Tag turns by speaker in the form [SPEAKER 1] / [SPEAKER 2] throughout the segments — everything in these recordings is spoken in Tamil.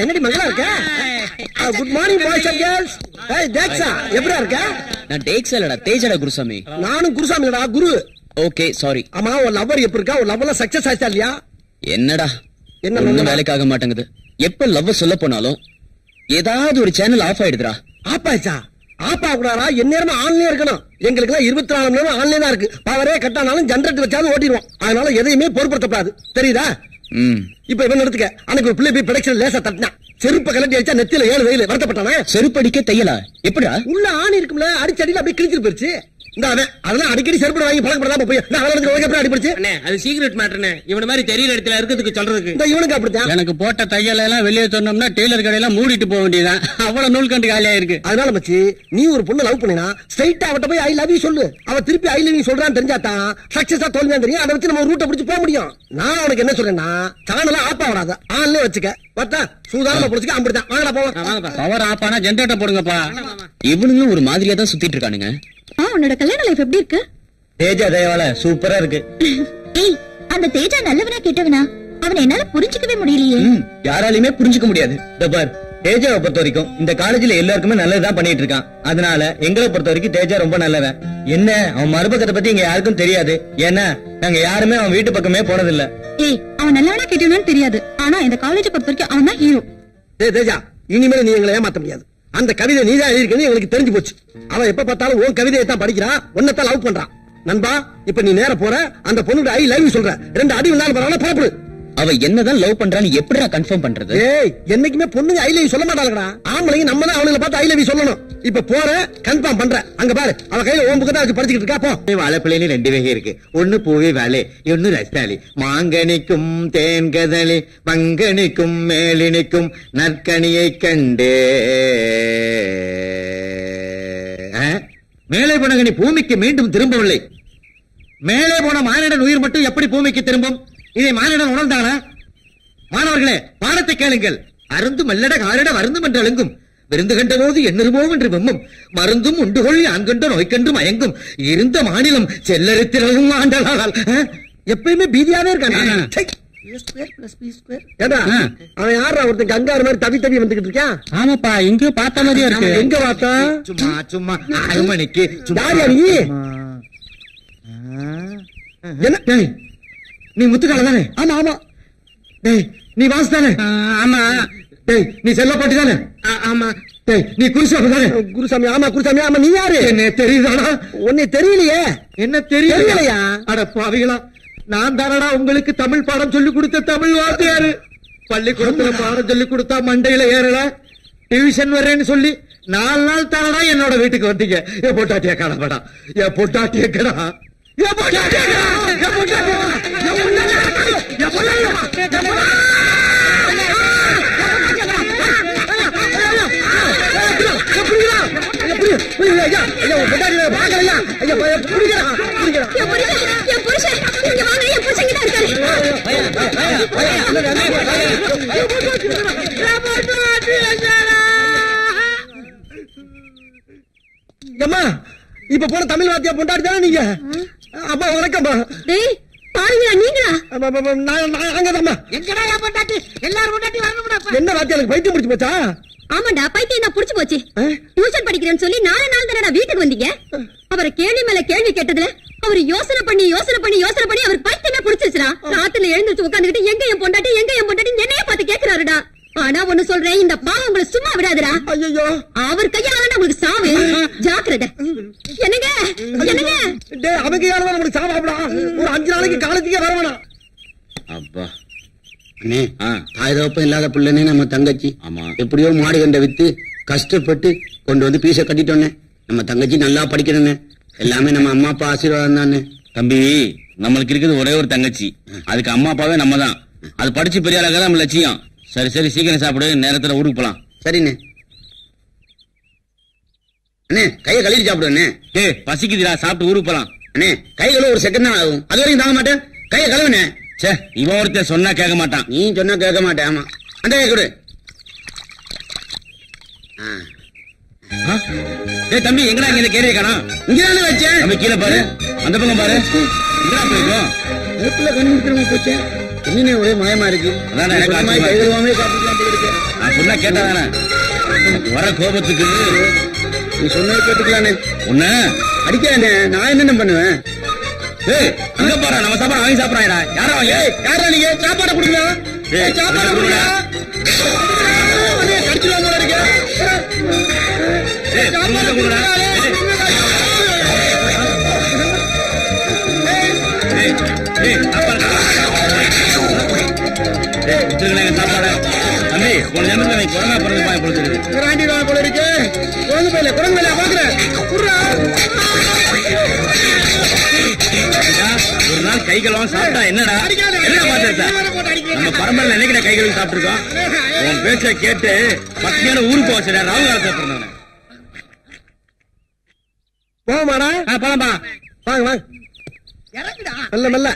[SPEAKER 1] என்னடி மகளா இருக்க? Good morning boys and girls. தேக்ஸா எப்படியா இருக்க?
[SPEAKER 2] நான் தேக்ஸா இல்லடா, தேஜடா குருசாமி.
[SPEAKER 1] நானும் குருசாமி இல்லடா, குரு.
[SPEAKER 2] Okay sorry.
[SPEAKER 1] ஆமா, ஒரு லவ்வர் எப்படி இருக்கா? ஒரு லவ்ல சக்சஸ் ஆச்சா இல்லையா?
[SPEAKER 2] என்னடா என்ன வேலைக்காக மாட்டேங்குது. எப்ப லவ் சொல்ல போனாலும் ஏதாவது ஒரு சேனல் ஆஃப் ஆயிடுதுடா.
[SPEAKER 1] ஆப் ஆயிடுச்சா? ஆப் ஆகக்கூடாதா? எந்நேரமும் ஆன்லயே இருக்கணும். எங்களுக்கு எல்லாம் 24 மணி நேரம் ஆன்லைன் தான் இருக்கு. பவரே கட்டானாலும் ஜெனரேட்டர் வச்சாலும் ஓட்டிடுவோம். அதனால எதையுமே பொருட்படுத்தக்கூடாது, தெரியுதா? இப்ப இவன் எடுத்துக்க. அன்னைக்கு ஒரு பிள்ளை போய் ப்ரொடக்ஷன் லேசா தட்டினா, செருப்ப கலட்டி அடிச்சா நெத்தில 7 வெயில் வருத்தப்பட்டானே.
[SPEAKER 2] செருப்படிக்க தையலா? எப்படா?
[SPEAKER 1] உள்ள ஆணி இருக்கும்ல, அடிச்சடியில அப்படியே கிழிச்சிட்டு போயிருச்சு. இந்த அதெல்லாம் அடிக்கடி செருப்பு வாங்கி பழக்கப்படாம போய் எப்படி அடிப்படிச்சு?
[SPEAKER 3] அது சீக்ரெட் மேட்டர்னே. இவன மாதிரி தெரியல இடத்துல இருக்கிறதுக்கு சொல்றதுக்கு.
[SPEAKER 1] இந்த இவனுக்கு அப்படித்தான்.
[SPEAKER 3] எனக்கு போட்ட தையல எல்லாம் வெளியே சொன்னோம்னா டெய்லர் கடையெல்லாம் மூடிட்டு போக வேண்டியதான். அவ்வளவு நூல் கண்டு காலியா இருக்கு.
[SPEAKER 1] அதனால மச்சி, நீ ஒரு பொண்ணு லவ் பண்ணினா ஸ்ட்ரைட்டா அவட்ட போய் ஐ லவ் யூ சொல்லு. அவ திருப்பி ஐ லவ் யூ சொல்றான்னு தெரிஞ்சாதான் சக்சஸா தோல்வியா தெரியும். அதை வச்சு நம்ம ரூட்டை பிடிச்சு போக முடியும். நான் அவனுக்கு என்ன சொல்றேன்னா, சேனல ஆப்பா வராத, ஆன்லயே வச்சுக்க. பார்த்தா சூதானமா பிடிச்சுக்க. அப்படிதான். வாங்கடா போவோம்.
[SPEAKER 3] Power ஆப்பானா generator போடுங்கப்பா.
[SPEAKER 2] இவனுங்களும் ஒரு மாதிரியா தான் சுத்திட்டு இருக்கானுங்க.
[SPEAKER 4] உன்னோட கல்யாண லைஃப் எப்படி இருக்கு?
[SPEAKER 3] தேஜா தயவால சூப்பரா இருக்கு.
[SPEAKER 4] ஏய், அந்த தேஜா நல்லவனா கெட்டவனா? அவனை என்னால புரிஞ்சுக்கவே முடியலையே.
[SPEAKER 2] யாராலையுமே புரிஞ்சுக்க முடியாது. பார், தேஜாவை பொறுத்த வரைக்கும் இந்த காலேஜ்ல எல்லாருக்குமே நல்லதுதான் பண்ணிட்டு இருக்கான். அதனால எங்களை பொறுத்த வரைக்கும் தேஜா ரொம்ப நல்லவன். என்ன, அவன் மறுபக்கத்தை பத்தி இங்க யாருக்கும் தெரியாது. ஏன்னா நாங்க யாருமே அவன் வீட்டு பக்கமே போனதில்ல.
[SPEAKER 4] ஏய், அவன் நல்லவனா கெட்டவனான்னு தெரியாது. ஆனா இந்த காலேஜ் பொறுத்த வரைக்கும் அவன் தான் ஹீரோ.
[SPEAKER 1] தேஜா, இனிமேல் நீ எங்களை ஏமாத்த முடியாது. அந்த கவிதை நீதான் எழுதிருக்கேன்னு எங்களுக்கு தெரிஞ்சு போச்சு. அவன் எப்ப பார்த்தாலும் உன் கவிதையை தான் படிக்கிறான், உன்னதான் லவ் பண்றான். நண்பா, இப்ப நீ நேர போற, அந்த பொண்ணுக்கு ஐ லவ் யூ சொல்ற. 2 அடி விழுந்தாலும் பரவாயில்ல, புறப்படு.
[SPEAKER 2] அவ என்னதான் லவ் பண்றான்னு எப்படிடா கன்ஃபார்ம் பண்றது?
[SPEAKER 1] ஏய், என்னைக்குமே பொண்ணுங்க ஐ லவ் யூ சொல்ல மாட்டாங்கடா. ஆம்பளைங்க நம்ம தான் அவளை பார்த்து ஐ லவ் யூ சொல்லணும். இப்ப போற, கன்ஃபார்ம் பண்ற. அங்க பாரு, அவ கையில ஓம் புக்கை தான் வச்சு படிச்சுக்கிட்டு இருக்கா. போ.
[SPEAKER 3] வாழைப்பிள்ளையில 2 வகை இருக்கு. ஒன்னு பூவே வாழை, ஒன்னு ரஸ்தாலி. மாங்கனிக்கும் தேன்கதலி, மங்கனிக்கும் மேலினிக்கும் நற்கனியை கண்டே. மேலே போனகனி பூமிக்கு மீண்டும் திரும்பவில்லை. மேலே போன மானிடன் உயிர் மட்டும் எப்படி பூமிக்கு திரும்பும்? இதை மானிடன் உணர்ந்தானா? மாணவர்களே, பாடத்தை கேளுங்கள். அருந்து மல்லட காரிட வருந்தும் என்று அழுங்கும். விருந்து கண்ட போது எண்ணுருமோ என்று வெம்மும். மருந்தும் உண்டுகொள் ஆண்கண்ட நோய்கண்டு மயங்கும். இருந்த மாநிலம் செல்லரித்திரவும் ஆண்டலால்.
[SPEAKER 1] எப்பயுமே பீதியாவே இருக்கான். அவன் யாரா ஒருத்தன் கங்காரு மாதிரி தவி தவி வந்துகிட்டு இருக்கான்?
[SPEAKER 3] ஆமாப்பா, எங்க பார்த்த மாதிரியா இருக்கு.
[SPEAKER 1] எங்க பார்த்தா?
[SPEAKER 3] சும்மா சும்மா 6 மணிக்கு
[SPEAKER 1] என்ன?
[SPEAKER 3] நீ முத்துக்கால தானே?
[SPEAKER 1] ஆமா ஆமா.
[SPEAKER 3] டேய், நீ வாசு தானே? ஆமா. டேய், நீ செல்ல போட்டி தானே? ஆமா. டேய், நீ குருசாமி தானே?
[SPEAKER 1] குருசாமி. ஆமா குருசாமி. ஆமா. நீ யாரு?
[SPEAKER 3] என்ன தெரியுதாடா?
[SPEAKER 1] உன்னை தெரியலையே.
[SPEAKER 3] என்ன தெரியலையா?
[SPEAKER 1] அட
[SPEAKER 3] பாவிகளா, நான் தானடா உங்களுக்கு தமிழ் பாடம் சொல்லி கொடுத்த தமிழ் வாத்தியாரு. பள்ளிக்கூடத்துல பாடம் சொல்லி கொடுத்தா மண்டையில ஏறல, டியூஷன் வர்றேன்னு சொல்லி 4 நாள் தானடா என்னோட வீட்டுக்கு வந்தீங்க. என் பொட்டாட்டிய கடப்படா, என் பொட்டாட்டிய கடா, என் பொட்டாட்டிய
[SPEAKER 1] இப்ப போன தமிழ் வாத்தியா பொண்டாடி தானே நீங்க? அப்பா வணக்கம்மா. என்ன வாத்தியா, எனக்கு பைத்தியம் பிடிச்சு போச்சா?
[SPEAKER 4] ஆமாண்டா, பைத்தியம் தான் புடிச்சு போச்சு. டியூஷன் படிக்கிறேன்னு சொல்லி 4 நாள் தானடா வீட்டுக்கு வந்தீங்க. அவரை கேள்வி மேல கேள்வி கேட்டதுல அவரு யோசனை பண்ணி அவருக்கு பைத்தியமே புடிச்சிருச்சுடா. ராத்திரில எழுந்திருச்சு உட்காந்துக்கிட்டு எங்க என் பொண்டாட்டி என்னைய பார்த்து கேக்குறாருடா. ஆனா ஒண்ணு சொல்றேன், இந்த பாவம் உங்களை சும்மா விடாதுடா.
[SPEAKER 1] ஐயோ,
[SPEAKER 4] அவர் கையால தான் உங்களுக்கு சாவு. ஜாக்கிரதை. என்னங்க என்னங்க?
[SPEAKER 1] அவன் கையால தான் உங்களுக்கு சாவாப்டா. ஒரு 5 நாளைக்கு காலேஜுக்கே வரவேணாம்.
[SPEAKER 2] அப்பா அண்ணே, ஆயுதப்ப இல்லாத பிள்ளைனே நம்ம தங்கச்சி. ஆமா, எப்படியோ மாடு கண்ட வித்து கஷ்டப்பட்டு கொண்டு வந்து பீச கட்டிட்டோன்னே. நம்ம தங்கச்சி நல்லா படிக்கணும்னே. எல்லாமே நம்ம அம்மா அப்பா ஆசீர்வாதம் தானே.
[SPEAKER 5] தம்பி, நம்மளுக்கு இருக்குது ஒரே ஒரு தங்கச்சி. அதுக்கு அம்மா அப்பாவே நம்ம தான். அது படிச்சு பெரிய ஆளாக நம்ம லட்சியம். சரி சரி, சீக்கிரம் சாப்பிடு, நேரத்துல ஊருக்கு போலாம்.
[SPEAKER 2] சரிண்ணே. அண்ணே, கையை கழுவி சாப்பிடு அண்ணே.
[SPEAKER 5] டேய், பசிக்குதுடா, சாப்பிட்டு ஊருக்கு போலாம்.
[SPEAKER 2] அண்ணே, கை கழுவ ஒரு செகண்ட் தான் ஆகும். அது வரைக்கும் தாங்க மாட்டேன். கையை கழுவுனே.
[SPEAKER 5] சே, இவன் ஒருத்தர் சொன்னா கேட்க மாட்டான்.
[SPEAKER 2] நீ சொன்னா கேட்க மாட்டேன். ஆமா, அந்த கை கொடு.
[SPEAKER 5] டேய் தம்பி, எங்கடா இங்க கேரிய காணோம்?
[SPEAKER 2] இங்கதானே வச்சேன்.
[SPEAKER 5] நம்ம கீழே பாரு, அந்த பக்கம் பாரு. எங்கடா போயிருக்கோம்?
[SPEAKER 2] நெருப்புல கண்டுபிடிக்கிறவங்க போச்சேன்.
[SPEAKER 1] இன்னும் ஒரே மாயமா இருக்கு.
[SPEAKER 5] அதானே எனக்கு ஆச்சரியமா இருக்கு. நான் சொன்னா கேட்டாதானே வர கோபத்துக்கு
[SPEAKER 1] நீ சொன்னதை கேட்டுக்கலானே.
[SPEAKER 5] உன்ன
[SPEAKER 1] அடிக்கானே நான் என்னென்ன பண்ணுவேன்?
[SPEAKER 5] ஏய் அங்க பாரு நம்ம சாப்பாடு வாங்கி சாப்பிடுறாங்கடா. யாரா வாங்க?
[SPEAKER 1] யாரா நீங்க சாப்பாடு கொடுக்கலாம்? சாப்பாடு கொடுக்கலாம். கடிச்சுலாம் போல இருக்கு.
[SPEAKER 5] சாப்பாடு கொடுடா. சாப்பாடு தம்பி உன் ஜனத்தை குரங்கா பிறந்து பாய் பொழுது
[SPEAKER 1] ராண்டிடுவாங்க போல இருக்கு. குரங்கு பையில பாக்குறேன்.
[SPEAKER 5] ஒரு நாள் கை கழுவாம சாப்பிட்டா என்னடா என்ன பார்த்தா நம்ம பரம்பரையில நினைக்கிற கை கழுவி சாப்பிட்டுருக்கோம். உன் பேச்ச கேட்டு பத்தியான ஊருக்கு போச்சுடா. ராகு காலத்தை பிறந்தவன
[SPEAKER 1] போமாடா.
[SPEAKER 5] போலாம்பா.
[SPEAKER 1] வாங்க வாங்க. மெல்ல மெல்ல.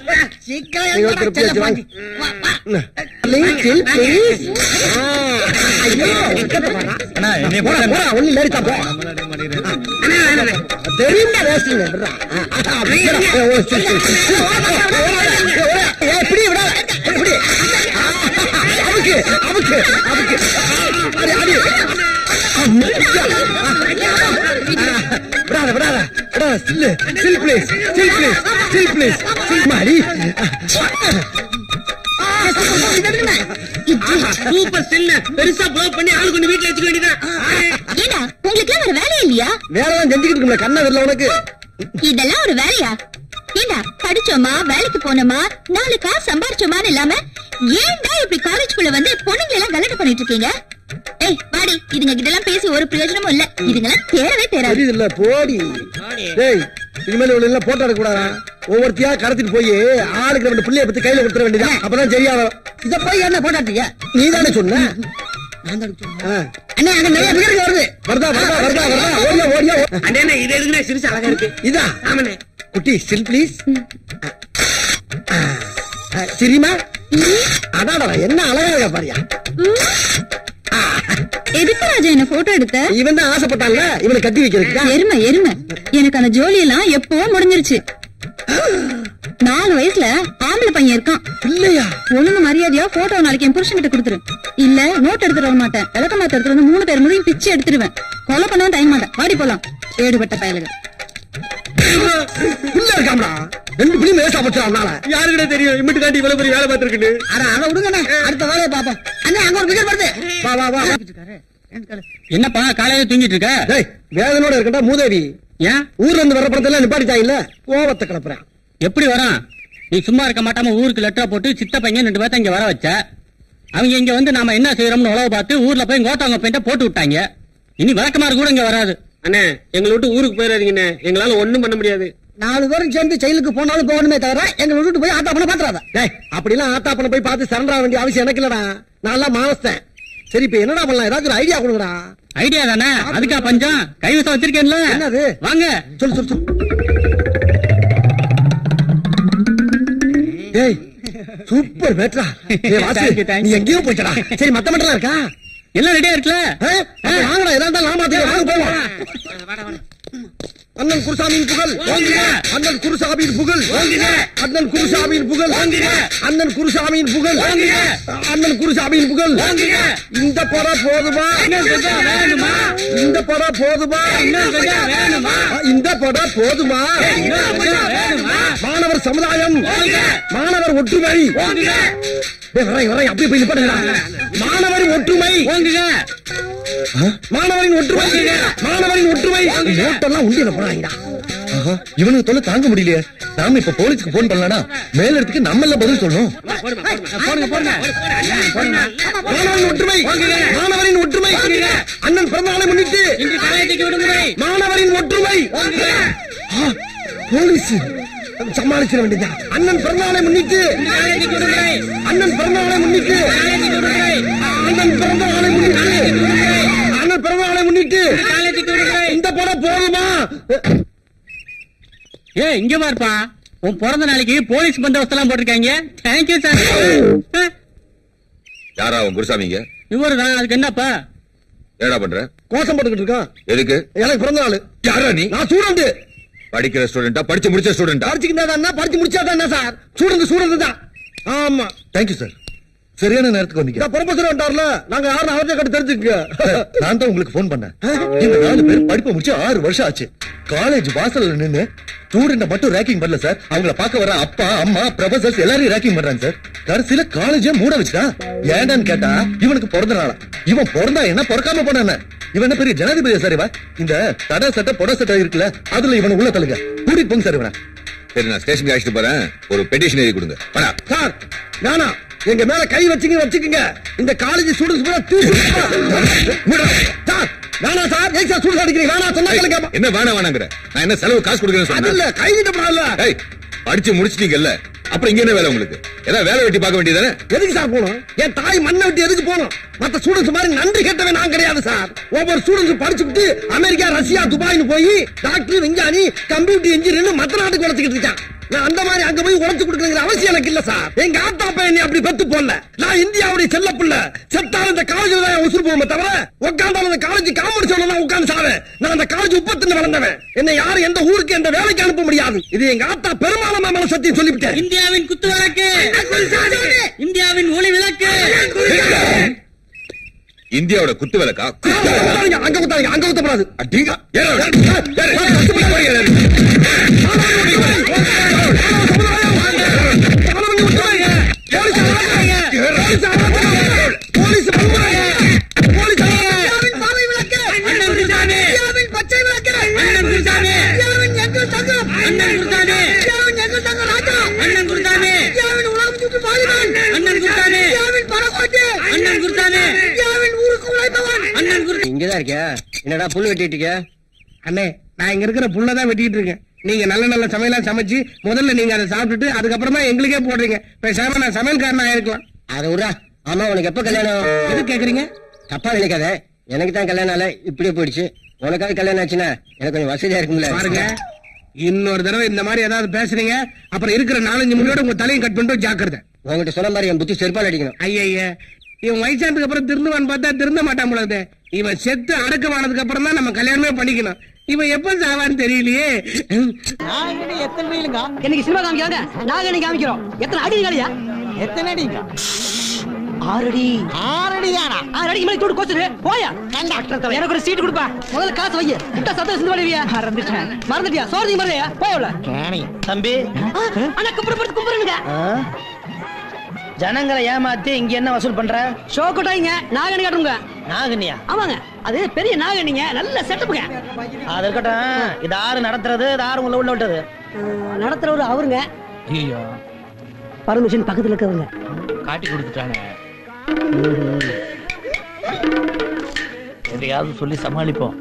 [SPEAKER 3] பெருசா ப்ளோ பண்ணி ஆளு கொண்டு வீட்டுல வச்சுக்க வேண்டியதான்.
[SPEAKER 4] உங்களுக்கு வேற வேலையா இல்லையா?
[SPEAKER 1] வேலைதான் செஞ்சுக்கிட்டு இருக்கல. கண்ணா வரல உனக்கு.
[SPEAKER 4] இதெல்லாம் ஒரு வேலையா? ஏண்டா படிச்சோமா வேலைக்கு போனோமா 4 காசு சம்பாரிச்சோமான்னு இல்லாம ஏன்டா இப்படி காலேஜ்குள்ள வந்து பொண்ணுங்களை எல்லாம் கலெக்ட் பண்ணிட்டு இருக்கீங்க? ஏய் பாடி, இதுங்க கிட்ட எல்லாம் பேசி ஒரு பிரயோஜனமும் இல்ல. இதுங்கெல்லாம் தேரவே தேராது.
[SPEAKER 1] இல்ல போடி. டேய் இனிமேல் இவ்வளவு எல்லாம் போட்டோ எடுக்க கூடாதா? ஒவ்வொருத்தியா கடத்திட்டு போய் ஆளுக்கு 2 பிள்ளைய பத்தி கையில கொடுத்துட வேண்டியதான். அப்பதான் சரியா வரும். இத போய் என்ன போட்டாட்டீங்க? நீ தானே சொன்ன. அண்ணா அங்க நிறைய பேர் வருது. வருதா வருதா வருதா வருதா. ஓடியா ஓடியா.
[SPEAKER 3] அண்ணே இது எதுக்குனே சிரிச்சு அழகா இருக்கு.
[SPEAKER 1] இதா
[SPEAKER 3] ஆமாண்ணே.
[SPEAKER 1] குட்டி ஸ்டில் ப்ளீஸ். சரிமா? அடாடா என்ன அழகா இருக்கா பாரியா.
[SPEAKER 4] எதுக்கு ராஜா என்ன போட்டோ எடுத்த?
[SPEAKER 1] இவன் தான் ஆசைப்பட்டான்ல இவனை கட்டி வைக்கிறதுக்கா?
[SPEAKER 4] எருமை எருமை. எனக்கு அந்த ஜோலி எல்லாம் எப்போ முடிஞ்சிருச்சு. 4 வயசுல ஆம்பளை பையன் இருக்கான்.
[SPEAKER 1] இல்லையா?
[SPEAKER 4] ஒழுங்கு மரியாதையா போட்டோ நாளைக்கு என் புருஷன் கிட்ட கொடுத்துரு. இல்ல நோட் எடுத்துட்டு வர மாட்டேன். விளக்க மாத்த எடுத்துட்டு வந்து 3 பேர் முடியும் பிச்சு எடுத்துருவேன். கொலை பண்ணவும் டைம் மாட்டேன். வாடி போலாம். ஏடுபட்ட பயலுங்க.
[SPEAKER 1] உள்ள இருக்காமடா 2 பிள்ளைங்க வேஸ்டா போச்சுறானால.
[SPEAKER 3] யாருக்கிட்ட தெரியும் இமிட்டு காட்டி இவ்வளவு பெரிய வேலை பார்த்திருக்குன்னு.
[SPEAKER 1] அட விடுங்கண்ணே, அடுத்த வேலையை பாப்போம். அண்ணே அங்க ஒரு பிகர் வருது. வா வா வா.
[SPEAKER 2] என்னப்பா காலையில தூங்கிட்டு இருக்க?
[SPEAKER 1] டேய் வேதனோட இருக்கடா மூதேவி.
[SPEAKER 2] ஏன்
[SPEAKER 1] ஊர்ல இருந்து வர படத்தெல்லாம் நிப்பாட்டிட்டா இல்ல? கோவத்தை கிளப்புறேன்.
[SPEAKER 2] எப்படி வரான்? நீ சும்மா இருக்க மாட்டாம ஊருக்கு லெட்டரா போட்டு சித்த பையன் 2 பேர்த்த இங்க வர வச்ச. அவங்க இங்க வந்து நாம என்ன செய்யறோம்னு உழவு பார்த்து ஊர்ல போய் கோட்டாங்க பெயிண்ட போட்டு விட்டாங்க. இனி விளக்கமாறு கூட இங்க வராது.
[SPEAKER 3] அண்ணே எங்களை விட்டு ஊருக்கு போயிடாதீங்கண்ணே. எங்களால ஒண்ணும் பண்ண முடியாது.
[SPEAKER 1] 4 பேரும் சேர்ந்து ஜெயிலுக்கு போனாலும் போகணுமே தவிர எங்களை விட்டுட்டு போய் ஆத்தா பண்ண பாத்துறாத. டேய் அப்படிலாம் ஆத்தா பண்ண போய் பார்த்து சரண்டா வேண்டிய அவசியம் எனக்கு இல்லடா. நான் எல்லாம் மானஸ்தேன். சரி இப்ப என்னடா பண்ணலாம்? ஏதாவது ஒரு ஐடியா கொடுங்கடா.
[SPEAKER 2] ஐடியா தானே? அதுக்கா பஞ்சம்? கைவசம் வச்சிருக்கேன்ல.
[SPEAKER 1] என்னது?
[SPEAKER 2] வாங்க
[SPEAKER 1] சொல்லு சொல்லு சொல்லு. டேய் சூப்பர் மேட்ரா. நீ எங்கேயோ போயிட்டடா. சரி மத்த மட்டும் இருக்கா?
[SPEAKER 2] எல்லாம் ரெடியா இருக்குல்ல?
[SPEAKER 1] வாங்கடா ஏதாவது வாங்க போவோம். அண்ணன் குருசாமியின் புகழ். அண்ணன் குருசாமியின் புகழ். அண்ணன் குருசாமியின் புகழ். அண்ணன் குருசாமியின் புகழ். அண்ணன் குருசாமியின் புகழ். இந்த படம் போதுமா? இந்த படம் போதுமா? இந்த படம் போதுமா? மாணவர் சமுதாயம், மாணவர் ஒற்றுமை. வரை அப்படியே போய் நிப்பாட்டுங்கடா. மாணவரின் ஒற்றுமை. மாணவரின் ஒற்றுமை. மாணவரின் ஒற்றுமை. நோட்டெல்லாம் உண்டியல போறாங்கடா.
[SPEAKER 6] இவனுக்கு தொல்லை தாங்க முடியலையே. நாம இப்ப போலீஸ்க்கு போன் பண்ணலனா மேல இடத்துக்கு நம்ம எல்லாம் பதில் சொல்லணும்.
[SPEAKER 1] மாணவரின் ஒற்றுமை. மாணவரின் ஒற்றுமை. அண்ணன் பிறந்தநாளை முன்னிட்டு மாணவரின் ஒற்றுமை. போலீஸ் சமாளிச்சிட வேண்டியதா. அண்ணன் பிறந்தநாளை முன்னிட்டு அண்ணன் பிறந்தநாளை முன்னிட்டு அண்ணன் பிறந்தநாளை முன்னிட்டு அண்ணன் பிறந்தநாளை முன்னிட்டு இந்த படம் போதுமா?
[SPEAKER 2] ஏ இங்க பாருப்பா, உன் பிறந்த நாளைக்கு போலீஸ் பந்தோபஸ்தெல்லாம் போட்டிருக்காங்க. Thank you sir.
[SPEAKER 6] யாரா அவன் குருசாமிங்க?
[SPEAKER 2] இவருதான். அதுக்கு என்னப்பா?
[SPEAKER 6] என்னடா பண்ற?
[SPEAKER 1] கோஷம் போட்டுக்கிட்டு இருக்கான்.
[SPEAKER 6] எதுக்கு?
[SPEAKER 1] எனக்கு பிறந்த நாள்.
[SPEAKER 6] யாரா நீ?
[SPEAKER 1] நான் ஸ்டூடெண்ட்.
[SPEAKER 6] படிக்கிற ஸ்டூடெண்டா? படிச்சு முடிச்ச ஸ்டூடெண்டா?
[SPEAKER 1] படிச்சுக்கிட்டா படிச்சு முடிச்சாதான் சார். ஸ்டூடெண்ட் தான். ஆமா.
[SPEAKER 6] Thank you sir. சரியான நேரத்துக்கு வந்தீங்க.
[SPEAKER 1] ப்ரொஃபசர் வந்தார்ல, நாங்க யாரும் அவர்கிட்ட கட்டு தெரிஞ்சுக்க.
[SPEAKER 6] நான் தான் உங்களுக்கு போன் பண்ணேன். இந்த 4 பேர் படிப்பு முடிச்சு 6 வருஷம் ஆச்சு. காலேஜ் வாசல்ல நின்னு ஸ்டூடெண்ட மட்டும் ரேக்கிங் பண்ணல சார், அவங்கள பார்க்க வர அப்பா அம்மா ப்ரொஃபசர்ஸ் எல்லாரையும் ரேக்கிங் பண்றாங்க சார். கடைசியில காலேஜே மூட வச்சுட்டா. ஏண்டான்னு கேட்டா இவனுக்கு பிறந்த நாளா. இவன் பிறந்தா என்ன பிறக்காம போனானே. இவன் என்ன பெரிய ஜனாதிபதியா சார்? இவன் இந்த தடை சட்டை பொட சட்டை இருக்குல்ல, அதுல இவனை உள்ள தள்ளுங்க, கூட்டிட்டு போங்க சார் இவனை.
[SPEAKER 7] சரி, நான் ஸ்டேஷனுக்கு அழைச்சிட்டு போறேன். ஒரு பெட்டிஷன் எழுதி கொடுங்க.
[SPEAKER 1] சார் நானா எங்க மேல கை வச்சுக்கீங்க. இந்த காலேஜ் ஸ்டூடண்ட்ஸ் கூட சார் வேணா சார். ஏன் சார் ஸ்டூடண்ட் அடிக்கிறீங்க? வேணா சொன்னா கேட்க.
[SPEAKER 7] என்ன வேணாங்கிற? நான் என்ன செலவு காசு கொடுக்கறேன்னு சொன்னேன்.
[SPEAKER 1] இல்ல கை கிட்ட போறல.
[SPEAKER 7] படிச்சு முடிச்சிட்டீங்கல்ல, அப்புறம் இங்க என்ன வேலை உங்களுக்கு? ஏதாவது வேலை வெட்டி பார்க்க வேண்டியதானே?
[SPEAKER 1] எதுக்கு சார் போகணும்? என் தாய் மண்ணை விட்டு எதுக்கு போகணும்? மத்த ஸ்டூடெண்ட்ஸ் மாதிரி நன்றி கேட்டவன் நான் கிடையாது சார். ஒவ்வொரு ஸ்டூடெண்ட்ஸ் படிச்சுட்டு அமெரிக்கா, ரஷ்யா, துபாய்னு போய் டாக்டர், விஞ்ஞானி, கம்ப்யூட்டர் இன்ஜினியர் மத்த நாட்டுக்கு உழைச்சிக்கிட்டு இருக்கான். நான் அந்த மாதிரி அங்க போய் உழைச்சு கொடுக்கணுங்கிற அவசியம் எனக்கு இல்ல சார். எங்க ஆத்தா பையன் அப்படி பெத்து போடல. நான் இந்தியாவுடைய செல்ல பிள்ளை. செத்தாலும் இந்த காலேஜ்ல தான் உசுறு போவோமே தவிர உட்கார்ந்தாலும் இந்த காலேஜ் காமெடி சொல்லலாம் உட்கார்ந்து சாரு. நான் அந்த காலேஜ் உப்பத்துன்னு வளர்ந்தவன். என்ன யாரும் எந்த ஊருக்கு எந்த வேலைக்கு அனுப்ப முடியாது. இது எங்க ஆத்தா பெருமாளமா மேல சத்தியம் சொல்லிவிட்டேன்.
[SPEAKER 2] இந்தியாவின் குத்து விளக்கு, இந்தியாவின் ஒளி விளக்கு.
[SPEAKER 7] இந்தியாவோட குத்து விளக்கா?
[SPEAKER 1] அங்க குத்தாங்க, அங்க குத்தப்படாது.
[SPEAKER 2] இங்கதான் இருக்கியா? என்னடா புல் வெட்டிட்டு இருக்க?
[SPEAKER 3] அண்ணே, நான் இங்க இருக்கிற புல்லதான் வெட்டிட்டு இருக்கேன். நீங்க நல்ல நல்ல சமையலா சமைச்சு முதல்ல நீங்க அதை சாப்பிட்டுட்டு அதுக்கப்புறமா எங்களுக்கே போடுறீங்க. பேசாம நான் சமையல்காரனா ஆயிருக்கலாம்.
[SPEAKER 2] அதை விடா. ஆமா, உனக்கு எப்ப கல்யாணம்?
[SPEAKER 3] எது கேக்குறீங்க?
[SPEAKER 2] தப்பா நினைக்காத. எனக்கு தான் கல்யாணம் ஆல இப்படியே போயிடுச்சு. உனக்காவது கல்யாணம் ஆச்சுன்னா எனக்கு கொஞ்சம் வசதியா இருக்கும்ல.
[SPEAKER 3] பாருங்க, இன்னொரு தடவை இந்த மாதிரி ஏதாவது பேசுறீங்க, அப்புறம் இருக்கிற 4-5 முடியோட உங்க தலையும் கட் பண்ணிட்டு ஜாக்கிரதை.
[SPEAKER 2] உங்ககிட்ட சொன்ன மாதிரி என் புத்தி செருப்பால் அடிக்கணும்.
[SPEAKER 3] ஐயா, இவன் வயசானதுக்கு அப்புறம் திருந்துவான்னு பார்த்தா திருந்த மாட்டான் போலது. இவன் செத்து அடக்கமானதுக்கு அப்புறம் தான் நம்ம கல்யாணமே பண்ணிக்கணும். இவன் எப்ப சாவான்னு தெரியலையே.
[SPEAKER 8] எனக்கு சினிமா காமிக்காங்க, நாங்க காமிக்கிறோம். எத்தனை அடி காலியா? எத்தனை அடிங்க? 6 அடி. 6 அடி தானா? 6 அடிக்கு மேல தூடு கோச்சுரு. போயா எனக்கு ஒரு சீட் கொடுப்பா. முதல்ல காசு வைய. விட்டா சத்தம் சிந்து வடிவியா? மறந்துட்டியா? சோர்தி மறதையா? போயல தம்பி. அண்ணா கும்பிடுங்க.
[SPEAKER 2] ஜனங்களை ஏமாத்தி இங்க என்ன வசூல் பண்ற?
[SPEAKER 8] ஷோ கொட்டாங்க. நாகனி காட்டுங்க.
[SPEAKER 2] நாகனியா?
[SPEAKER 8] ஆமாங்க, அது பெரிய நாகனிங்க. நல்ல செட்டப்புங்க.
[SPEAKER 2] அது இருக்கட்டும். இது ஆறு நடத்துறது, இது ஆறு உள்ள விட்டது?
[SPEAKER 8] நடத்துறவரு அவருங்க. பர்மிஷன் பக்கத்துல இருக்கவங்க
[SPEAKER 9] காட்டி கொடுத்துட்டானே. எதையாவது சொல்லி சமாளிப்போம்.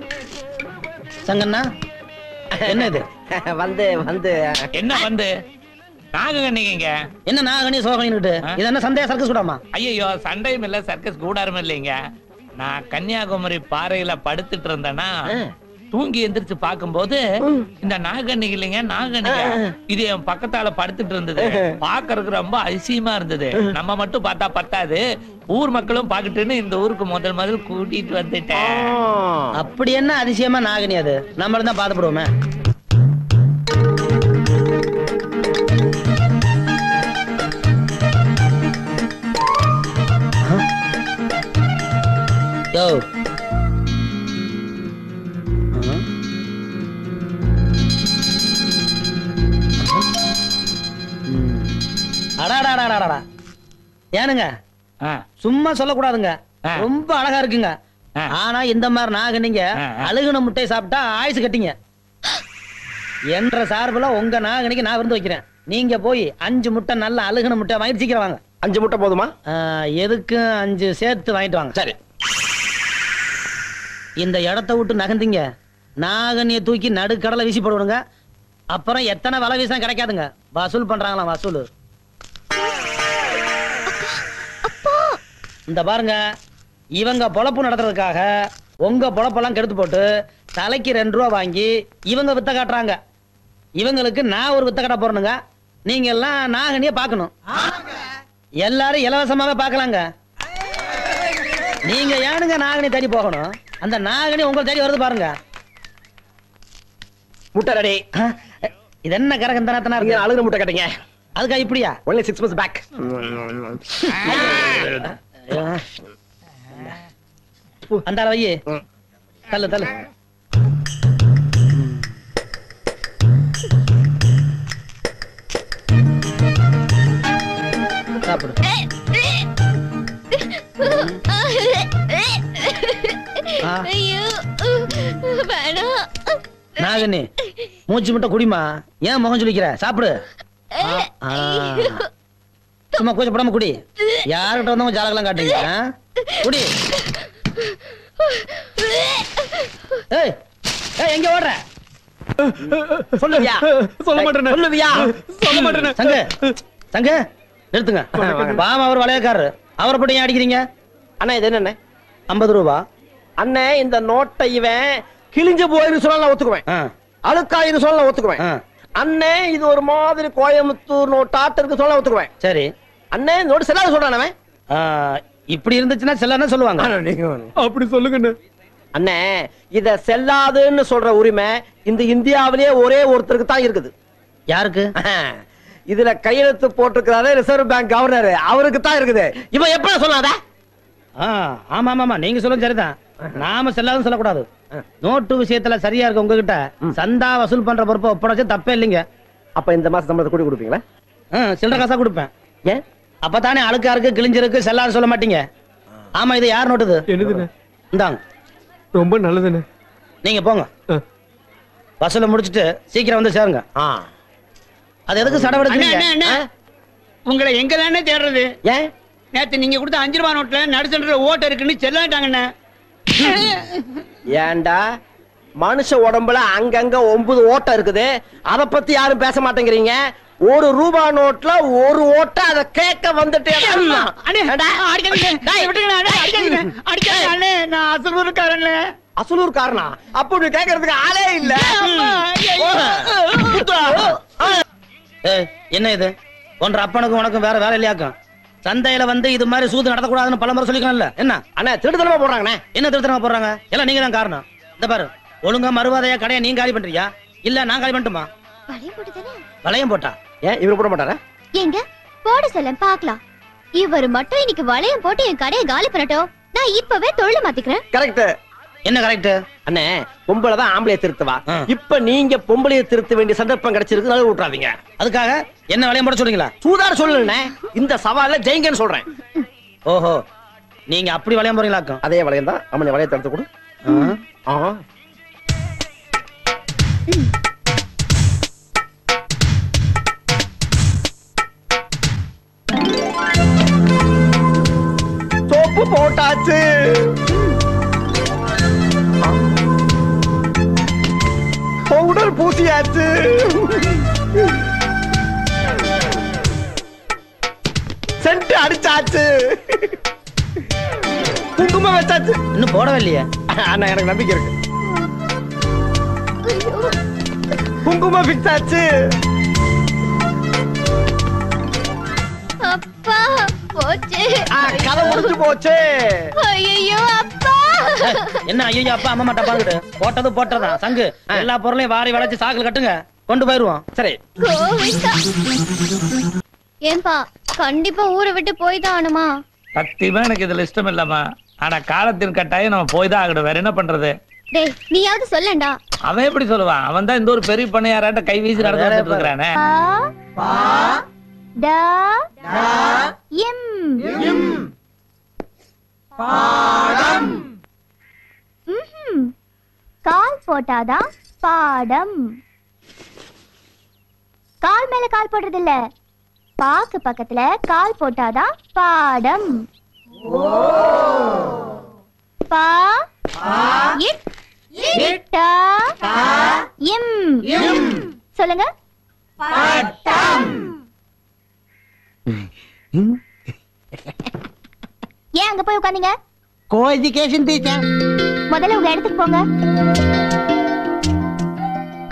[SPEAKER 2] சங்கண்ணா, என்ன இது?
[SPEAKER 9] என்ன நாககண்ணிங்க?
[SPEAKER 2] என்ன நாகனி சோகனிட்டு? இது என்ன சந்தேக சர்க்கஸ் கூடாமா?
[SPEAKER 9] ஐயோ, சண்டையும் இல்ல, சர்க்கஸ் கூடாரம் இல்லைங்க. நான் கன்னியாகுமரி பாறையில படுத்துட்டு இருந்தேன்னா தூங்கி எந்திரிச்சு பாக்கும்போது இந்த நாகண்ணி இல்லைங்க, நாகண்ணிங்க இது என் பக்கத்தால படுத்துட்டு இருந்தது. பாக்குறதுக்கு ரொம்ப அதிசயமா இருந்தது. நம்ம மட்டும் பார்த்தா பத்தாது, ஊர் மக்களும் பாக்கிட்டுன்னு இந்த ஊருக்கு முதல் கூட்டிட்டு வந்துட்டேன்.
[SPEAKER 2] அப்படி என்ன அதிசயமா நாகனி? அது நம்மளும் தான் பாதப்படுவோமே. யோ, அடாடாடாடாடா, ஏனுங்க சும்மா சொல்லக்கூடாதுங்க. ரொம்ப அழகா இருக்குங்க. ஆனா இந்த மாதிரி நாகனிங்க அழுகுன முட்டை சாப்பிட்டா ஆயுசு கட்டிங்க. என்ற சார்புல உங்க நாகனிக்கு நான் விருந்து வைக்கிறேன். நீங்க போய் 5 முட்டை நல்ல அழுகுன முட்டை வாங்கிட்டு சீக்கிரம் வாங்க.
[SPEAKER 1] 5 முட்டை போதுமா?
[SPEAKER 2] எதுக்கு 5 சேர்த்து வாங்கிட்டு வாங்க. சரி. இந்த இடத்த விட்டு நகர்ந்தீங்க, நாகனியை தூக்கி நடுக்கடலை வீசி போடுவாங்க. அப்புறம் எத்தனை வலை வீசம் கிடைக்காதுங்க. வசூல் பண்றாங்களாம், வசூல். இந்த பாருங்க, இவங்க பொழப்பு நடத்துறதுக்காக உங்க பொழப்பெல்லாம் கெடுத்து போட்டு தலைக்கு 2 ரூபா வாங்கி இவங்க வித்த காட்டுறாங்க. இவங்களுக்கு நான் ஒரு வித்த காட்ட போறேனுங்க. நீங்க எல்லாம் நாகனிய பாக்கணும். எல்லாரும் இலவசமாவே பாக்கலாங்க. நீங்க ஏனுங்க நாகனி தேடி போகணும்? அந்த நாகனி உங்களை தேடி வருது பாருங்க.
[SPEAKER 1] முட்டை ரெடி.
[SPEAKER 2] இது என்ன கரகந்தனத்தனா இருக்கு?
[SPEAKER 1] அழுகுன முட்டை கட்டுங்க.
[SPEAKER 8] அதுக்கா இப்படியா?
[SPEAKER 1] only 6 months back.
[SPEAKER 8] அந்த வையே தள்ளு தள்ளு. சாப்பிடு. நாகனி மூச்சு மட்டும் குடிமா. ஏன் முகம் சொல்லிக்கிற? சாப்பிடு. சும்மா கூச்சப்படாம குடி. யார்கிட்ட வந்தவங்க ஜாலகெல்லாம் காட்டுங்க. குடி. ஏய் ஏய் எங்க ஓடுற? சொல்லுவியா?
[SPEAKER 1] சொல்ல மாட்டேன்.
[SPEAKER 8] சொல்லுவியா?
[SPEAKER 1] சொல்ல மாட்டேன்.
[SPEAKER 8] சங்க சங்க நிறுத்துங்க. பாமா அவர் வளையக்காரரு. அவரை போட்டு ஏன் அடிக்கிறீங்க?
[SPEAKER 1] அண்ணா இது என்ன
[SPEAKER 8] 50 ரூபா.
[SPEAKER 1] அண்ணே இந்த நோட்டை இவன் கிழிஞ்ச போயிரு சொல்ல ஒத்துக்குவேன். அழுக்காயிரு சொல்ல ஒத்துக்குவேன். அண்ணே இது ஒரு மாதிரி கோயம்புத்தூர் நோட்டாட்டு இருக்கு சொல்ல ஒத்துக்குவேன்.
[SPEAKER 8] சரி
[SPEAKER 1] அண்ணே நோட்டு செல்லாத சொல்றான் அவன்.
[SPEAKER 8] இப்படி இருந்துச்சுன்னா செல்லன்னு சொல்லுவாங்க.
[SPEAKER 1] அப்படி சொல்லுங்க அண்ணே. இத செல்லாதுன்னு சொல்ற உரிமை இந்த இந்தியாவிலேயே ஒரே ஒருத்தருக்கு தான் இருக்குது.
[SPEAKER 8] யாருக்கு?
[SPEAKER 1] இதுல கையெழுத்து போட்டிருக்கிறாரு ரிசர்வ் பேங்க் கவர்னர். அவருக்கு தான் இருக்குது. இவன் எப்படி சொல்லாத?
[SPEAKER 8] ஆமா ஆமா நீங்க சொல்லுங்க சரிதான். நாம செல்லாதுன்னு சொல்லக்கூடாது. நோட்டு விஷயத்துல சரியா இருக்கு உங்ககிட்ட. சந்தா வசூல் பண்ற பொறுப்பை ஒப்படைச்சு தப்பே இல்லைங்க.
[SPEAKER 1] அப்ப இந்த மாசம் சம்பளத்தை கூட்டி கொடுப்பீங்களா?
[SPEAKER 8] சில்லற காசா கொடுப்பேன்.
[SPEAKER 1] ஏன்?
[SPEAKER 8] அப்பதானே அழுக்கா இருக்கு கிழிஞ்சிருக்கு செல்லாது சொல்ல மாட்டீங்க. ஆமா இது யார் நோட்டுது?
[SPEAKER 1] என்னதுன்னு?
[SPEAKER 8] இந்தாங்க.
[SPEAKER 1] ரொம்ப நல்லதுன்னு.
[SPEAKER 8] நீங்க போங்க. வசூல முடிச்சிட்டு சீக்கிரம் வந்து சேருங்க. அது எதுக்கு சடவெடுக்கிறீங்க?
[SPEAKER 10] உங்களை எங்க தானே தேடுறது?
[SPEAKER 1] ஏன்?
[SPEAKER 10] நேத்து நீங்க கொடுத்த 5 ரூபாய் நோட்ல நடுசன்ற ஓட்ட இருக்குன்னு செல்லாட்டாங்கண்ணே.
[SPEAKER 1] ஏண்டா மனுஷ உடம்புல அங்கங்க 9 ஓட்டம் இருக்குது. அத பத்தி யாரும் பேச மாட்டேங்கிறீங்க. 1 ரூபாய் நோட்ல 1 ஓட்ட அத கேட்க வந்துட்டு
[SPEAKER 10] நான் அசலூர்காரன்.
[SPEAKER 1] அசலூர்காரனா? அப்படி கேட்கறதுக்கு ஆளே இல்ல.
[SPEAKER 8] என்ன இது? ஒன்ற அப்பனுக்கும் உனக்கும் வேற வேலை இல்லையாக்கும். சந்தையில வந்து இது மாதிரி சூது நடத்தக்கூடாதுன்னு பலமுறை சொல்லிக்கணும்ல. என்ன
[SPEAKER 1] அண்ணா திருத்தனமா போடுறாங்கண்ணே.
[SPEAKER 8] என்ன திருத்தனமா போடுறாங்க? எல்லாம் நீங்க தான் காரணம். இந்த பாரு ஒழுங்கா மறுவாதையா கடையை நீங்க காலி பண்றியா இல்ல நான் காலி பண்ணட்டுமா? வளையம் போட்டா
[SPEAKER 1] ஏன் இவரு போட மாட்டாரா?
[SPEAKER 4] எங்க போட சொல்ல பாக்கலாம். இவரு மட்டும் இன்னைக்கு வளையம் போட்டு என் கடையை காலி பண்ணட்டும். நான் இப்பவே தொழில மாத்திக்கிறேன்.
[SPEAKER 1] கரெக்ட்.
[SPEAKER 8] என்ன கரெக்ட்?
[SPEAKER 1] அண்ணே பொம்பளை தான் ஆம்பளைய திருத்துவா. இப்ப நீங்க பொம்பளைய திருத்த வேண்டிய சந்தர்ப்பம் கிடைச்சிருக்கு. நழுவ விட்டுறாதீங்க.
[SPEAKER 8] அதுக்காக என்ன வளையம் போட சொல்றீங்களா?
[SPEAKER 1] சூதார சொல்லல. இந்த சவால்ல ஜெயிங்கன்னு சொல்றேன்.
[SPEAKER 8] ஓஹோ நீங்க அப்படி வளையம் போறீங்களாக்கும்.
[SPEAKER 1] அதே வளையம் தான். அம்மனை வளையத்தை எடுத்து கொடு. சோப்பு போட்டாச்சு. பவுடர் பூசியாச்சு. சென்ட் அடிச்சாச்சு. குங்குமம் வச்சாச்சு.
[SPEAKER 8] இன்னும் போடவே இல்லையே.
[SPEAKER 1] அண்ணா எனக்கு நம்பிக்கை இருக்கு. குங்குமம் ஃபிக்ஸ் ஆச்சு.
[SPEAKER 4] அப்பா போச்சு.
[SPEAKER 1] கதை முடிஞ்சு போச்சு.
[SPEAKER 4] ஐயோ அப்பா.
[SPEAKER 8] என்ன ஐயோ அப்பா அம்மா மாட்டா பாத்துட்டு போட்டது போட்டதா சங்கு எல்லா பொருளையும் வாரி வளைச்சு சாக்குல கட்டுங்க கொண்டு போயிருவோம். சரி
[SPEAKER 4] ஏன்பா கண்டிப்பா ஊரை விட்டு போய் தான் ஆனுமா?
[SPEAKER 9] சத்தியமா எனக்கு இதுல இஷ்டம் இல்லம்மா. ஆனா காலத்தின் கட்டாயம் நம்ம போய் தான் ஆகணும். வேற என்ன பண்றது?
[SPEAKER 4] டேய் நீயாவது சொல்லண்டா.
[SPEAKER 9] அவன் எப்படி சொல்லுவான்? அவன் தான் இந்த ஒரு பெரிய பண்ணையாராட்ட கை வீசி நடந்து வந்துட்டு இருக்கானே.
[SPEAKER 4] கால் போட்டாதான் பாடம். கால் மேல கால் போடுறது இல்ல, பாக்கு பக்கத்துல கால் போட்டாதான் பாடம். பா சொல்லுங்க. ஏன் அங்க போய் உட்காந்தீங்க?
[SPEAKER 10] கோ-எஜுகேஷன் டீச்சர்.
[SPEAKER 4] முதல்ல உங்க இடத்துக்கு போங்க.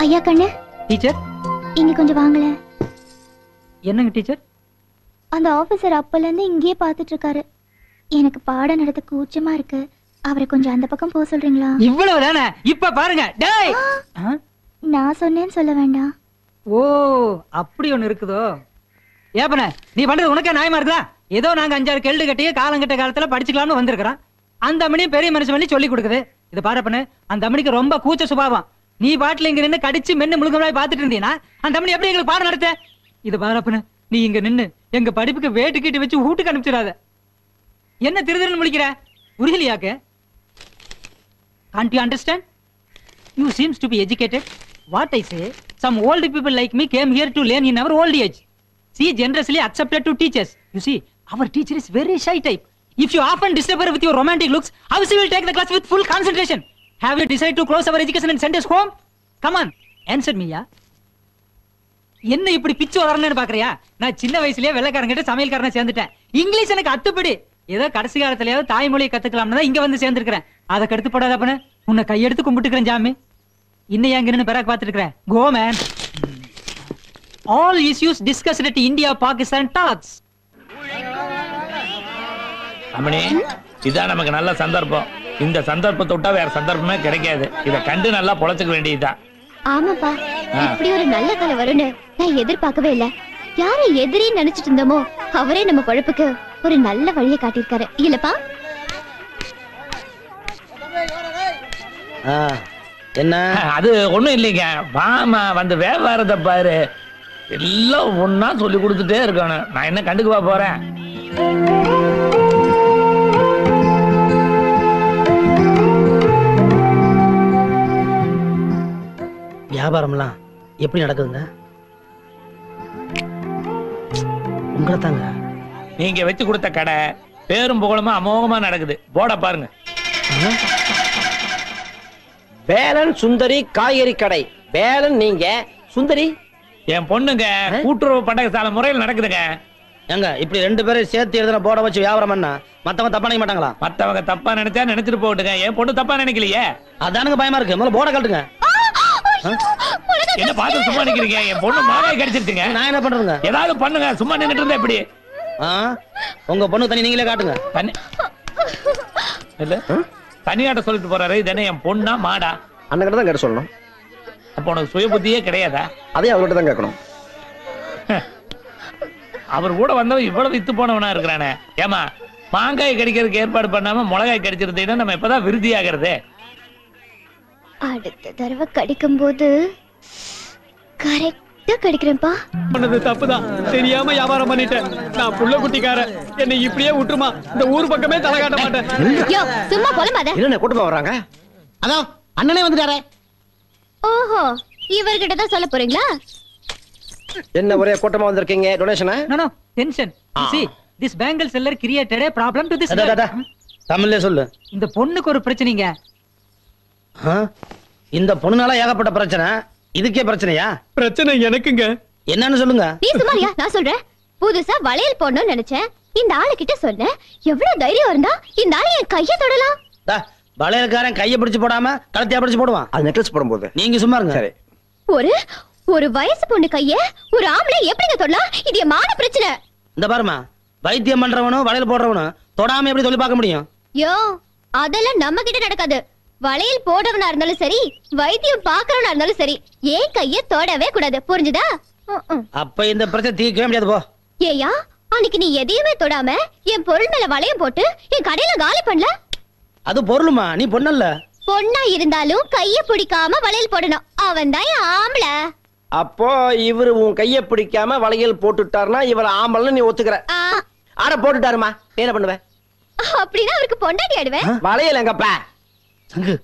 [SPEAKER 4] ஐயா கண்ணு
[SPEAKER 10] டீச்சர்
[SPEAKER 4] இங்க கொஞ்சம் வாங்கல.
[SPEAKER 10] என்னங்க டீச்சர்?
[SPEAKER 4] அந்த ஆபீசர் அப்பல இருந்து இங்கேயே பாத்துட்டு இருக்காரு. எனக்கு பாடம் நடத்த கூச்சமா இருக்கு. அவரை கொஞ்சம் அந்த பக்கம் போக சொல்றீங்களா?
[SPEAKER 10] இவ்வளவு தானே? இப்ப பாருங்க. டேய்
[SPEAKER 4] நான் சொன்னேன்னு சொல்ல வேண்டாம்.
[SPEAKER 10] ஓ அப்படி ஒண்ணு இருக்குதோ?
[SPEAKER 8] ஏப்பன நீ பண்றது உனக்கே நியாயமா இருக்குதா? ஏதோ நாங்க 5-6 கேள்வி கட்டி காலங்கட்ட காலத்துல படிச்சுக்கலாம்னு வந்திருக்கிறோம். அந்த அம்மனி பெரிய மனுஷன் பண்ணி சொல்லி கொடுக்குது. இது பாருப்பன, அந்த அம்மனிக்கு ரொம்ப கூச்ச சுபாவம். நீ பாட்டுல இங்க நின்னு கடிச்சு மென்னு முழுங்கமாய் பாத்துட்டு இருந்தீனா அந்த அம்மனி எப்படி எங்களுக்கு பாடம் நடத்த? இது பாருப்பன, நீ இங்க நின்னு எங்க படிப்புக்கு வேட்டு கீட்டு வச்சு வீட்டுக்கு அனுப்பிச்சிடாத. என்ன திருதிருன்னு முழிக்கிற? புரியலையாக்க? Can't you understand? You seems to be educated. What I say, some old people like me came here to learn in our old age. See, generously accepted to teach us. You see, our teacher is very shy type. If you often disturb her with your romantic looks, how she will take the class with full concentration? Have you decided to close our education and send us home? Come on, answer me, yeah? என்ன இப்படி பிச்சு வளரணும்னு பாக்குறியா? நான் சின்ன வயசுலயே வெள்ளைக்காரங்கிட்ட சமையல்காரனை சேர்ந்துட்டேன். இங்கிலீஷ் எனக்கு அத்துப்படி. ஏதோ கடைசி காலத்திலேயாவது தாய்மொழியை கத்துக்கலாம்னு தான் இங்க வந்து சேர்ந்திருக்கிறேன். அதை கடுத்து போடாத பண்ண, உன்னை கையெடுத்து கும்பிட்டுக்கிறேன் ஜாமி. இன்னும் எங்க நின்னு பெறாக் பாத்துட்டு இருக்கிறேன். Go man. All issues discussed at India-Pakistan talks.
[SPEAKER 9] அம்மணி, இதான் நமக்கு நல்ல சந்தர்ப்பம். இந்த சந்தர்ப்பத்தை விட்டா வேற சந்தர்ப்பமே கிடைக்காது. இத கண்டு நல்லா பொழைச்சுக்க வேண்டியதுதான்.
[SPEAKER 11] ஆமாப்பா, இப்படி ஒரு நல்ல காலம் வரும்னு நான் எதிர்பார்க்கவே இல்ல. யாரை எதிரி நினைச்சிட்டு இருந்தோமோ அவரே நம்ம பொழப்புக்கு ஒரு நல்ல வழியை காட்டியிருக்காரு இல்லப்பா?
[SPEAKER 2] என்ன
[SPEAKER 9] அது ஒண்ணும் இல்லைங்க. வாமா வந்து வியாபாரத்தை பாரு. எல்லாம் ஒன்னா சொல்லி கொடுத்துட்டே இருக்கணும். நான் என்ன கண்டுக்குவா போறேன்?
[SPEAKER 8] வியாபாரம்லாம் எப்படி நடக்குதுங்க? உங்களை தாங்க.
[SPEAKER 9] நீங்க வச்சு கொடுத்த கடை பேரும் புகழுமா அமோகமா நடக்குது. போட பாருங்க.
[SPEAKER 12] வேலன் சுந்தரி காய்கறி கடை. வேலன் நீங்க, சுந்தரி
[SPEAKER 9] என் பொண்ணுங்க. கூட்டுறவு பண்டக சாலை முறையில் நடக்குதுங்க.
[SPEAKER 2] எங்க இப்படி 2 பேரும் சேர்த்து எழுதுன போட வச்சு வியாபாரம் பண்ணா மத்தவங்க தப்பா நினைக்க மாட்டாங்களா?
[SPEAKER 9] மத்தவங்க தப்பா நினைச்சா நினைச்சிட்டு போட்டுங்க. என் பொண்ணு தப்பா நினைக்கலையே.
[SPEAKER 2] அதானுங்க பயமா இருக்கு. முதல்ல போட கட்டுங்க.
[SPEAKER 9] என்ன பார்த்து சும்மா நிக்கிறீங்க? என் பொண்ணு மாலையை கடிச்சிருச்சுங்க.
[SPEAKER 2] நான் என்ன பண்றேங்க?
[SPEAKER 9] ஏதாவது பண்ணுங்க. சும்மா நின்னுட்டு இருந்தா எப்படி?
[SPEAKER 2] உங்க பொண்ணு தனி நீங்களே காட்டுங்க.
[SPEAKER 9] இல்ல தனியாட்ட சொல்லிட்டு போறாரு. இது என்ன என் பொண்ணா மாடா?
[SPEAKER 12] அண்ணன் தான் கேட்ட சொல்லணும்.
[SPEAKER 9] அப்ப உனக்கு சுய புத்தியே கிடையாதா?
[SPEAKER 12] அதே அவர்கிட்ட தான் கேட்கணும்.
[SPEAKER 9] அவர் கூட வந்தவன் இவ்வளவு வித்து போனவனா இருக்கிறானே. ஏமா மாங்காய் கடிக்கிறதுக்கு ஏற்பாடு பண்ணாம மிளகாய் கடிச்சிருந்தீங்கன்னா நம்ம இப்பதான் விருதி ஆகிறது.
[SPEAKER 11] அடுத்த தடவை கடிக்கும் போது கரெக்டா கடிக்கிறேன்ப்பா.
[SPEAKER 8] பண்ணது தப்புதான். தெரியாம வியாபாரம் பண்ணிட்டேன். நான் புள்ள குட்டிக்காரன். என்னை இப்படியே விட்டுருமா? இந்த ஊர் பக்கமே தலை காட்ட மாட்டேன்.
[SPEAKER 11] சும்மா போலமாத.
[SPEAKER 12] என்ன கூட்டமா வர்றாங்க?
[SPEAKER 8] அதான் அண்ணனே வந்துட்டாரே.
[SPEAKER 11] ஓஹோ, இவர்கிட்ட தான் சொல்ல போறீங்களா?
[SPEAKER 12] என்ன ஒரே கூட்டமா வந்திருக்கீங்க? டொனேஷனா?
[SPEAKER 8] No no, tension. You see, this bangle seller created a problem to this.
[SPEAKER 2] தமிழ்ல சொல்லு.
[SPEAKER 8] இந்த பொண்ணுக்கு ஒரு பிரச்சனைங்க.
[SPEAKER 2] இந்த பொண்ணுனால ஏகப்பட்ட பிரச்சனை. இதுக்கே பிரச்சனையா?
[SPEAKER 8] பிரச்சனை எனக்குங்க.
[SPEAKER 2] என்னன்னு சொல்லுங்க.
[SPEAKER 11] நீ சும்மாரியா? நான் சொல்றேன். புதுசா வளையல் போடணும்னு நினைச்சேன். இந்த ஆளு கிட்ட சொன்னேன். எவ்வளவு தைரியம் இருந்தா இந்த ஆளு என் கைய தொடலாம்?
[SPEAKER 2] வளையல்காரன் கைய பிடிச்சு போடாம கழுத்தையா பிடிச்சு போடுவான்.
[SPEAKER 12] அது நெக்லஸ் போடும்போது.
[SPEAKER 2] நீங்க சும்மா இருங்க.
[SPEAKER 12] சரி.
[SPEAKER 11] ஒரு வயசு பொண்ணு கைய ஒரு ஆம்பளை எப்படிங்க தொடலாம்? இது என் மான பிரச்சனை.
[SPEAKER 2] இந்த பாருமா, வைத்தியம் பண்றவனும் வளையல் போடுறவனும் தொடாம எப்படி சொல்லி பார்க்க முடியும்?
[SPEAKER 11] யோ, அதெல்லாம் நம்ம கிட்ட நடக்காது. வளையல் போடுறவனா இருந்தாலும் சரி, வைத்தியம் பாக்குறவனா இருந்தாலும் சரி, ஏன் கைய தொடவே கூடாது. புரிஞ்சுதா?
[SPEAKER 2] அப்ப இந்த பிரச்சனை தீர்க்கவே முடியாது. போ.
[SPEAKER 11] ஏயா, அன்னைக்கு நீ எதையுமே தொடாம என் பொருள் மேல வளையம் போட்டு என் கடையில காலி பண்ணல.
[SPEAKER 2] அது பொருளுமா? நீ பொண்ணல்ல.
[SPEAKER 11] பொண்ணா இருந்தாலும் கைய பிடிக்காம வளையல் போடணும். அவன் தான் ஆம்பளை.
[SPEAKER 12] அப்போ இவரு உன் கைய பிடிக்காம வளையல் போட்டுட்டாருன்னா இவர் ஆம்பளன்னு நீ ஒத்துக்கிற? ஆட போட்டுட்டாருமா, என்ன பண்ணுவ?
[SPEAKER 11] அப்படின்னா அவருக்கு பொண்டாட்டி ஆடுவேன்.
[SPEAKER 12] வளையல் எங்கப்பா?
[SPEAKER 2] சங்கு,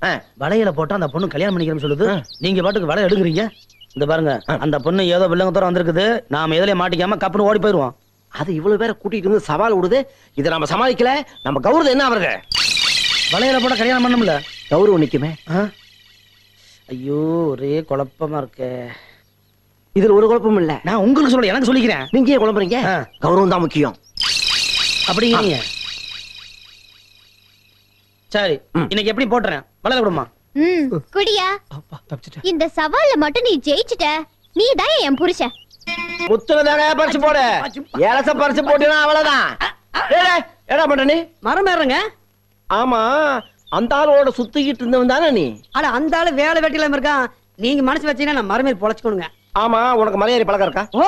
[SPEAKER 2] வளையல போட்டா அந்த பொண்ணு கல்யாணம் பண்ணிக்கிறேன்னு சொல்லுது. நீங்க பாட்டுக்கு வளையல் எடுக்குறீங்க. இந்த பாருங்க, அந்த பொண்ணு ஏதோ வில்லங்கத்தோட வந்திருக்குது. நாம எதுலயே மாட்டிக்காம கப்புன்னு ஓடி போயிருவோம்.
[SPEAKER 12] அது இவ்வளவு பேரை கூட்டிட்டு வந்து சவால் விடுது. இதை நம்ம சமாளிக்கல. நம்ம கௌரவம் என்ன ஆகுறது?
[SPEAKER 2] வளையல போட கல்யாணம் பண்ணமுல
[SPEAKER 12] கௌரவம் நிக்குமே.
[SPEAKER 2] ஐயோ, ஒரே குழப்பமா இருக்கு.
[SPEAKER 12] இதுல ஒரு குழப்பம் இல்ல.
[SPEAKER 2] நான் உங்களுக்கு சொல்ல, எனக்கு சொல்லிக்கிறேன்.
[SPEAKER 12] நீங்க ஏன் குழம்புறீங்க? கௌரவம் தான் முக்கியம்.
[SPEAKER 2] அப்படிங்கிறீங்க. சரி, இன்னைக்கு எப்படி போட்டுறேன்? வளையல விடுமா?
[SPEAKER 11] குடியா. இந்த சவால்ல மட்டும் நீ ஜெயிச்சிட்ட, நீ தான் என் புருஷன்.
[SPEAKER 12] முத்துனதாங்க பறிச்சு போடு. ஏலச பறிச்சு போட்டுனா அவ்வளவுதான். என்ன பண்ற நீ?
[SPEAKER 8] மரம் ஏறுங்க.
[SPEAKER 12] ஆமா, அந்த ஆளோட சுத்திக்கிட்டு இருந்தவன் தானே நீ?
[SPEAKER 8] அட, அந்த ஆளு வேலை வெட்டில இருக்கான். நீங்க மனசு வச்சீங்கன்னா நான் மரமே பொழைச்சுக்கணுங்க.
[SPEAKER 12] ஆமா, உனக்கு மலையேறி பழக்கம் இருக்கா?
[SPEAKER 8] ஓ,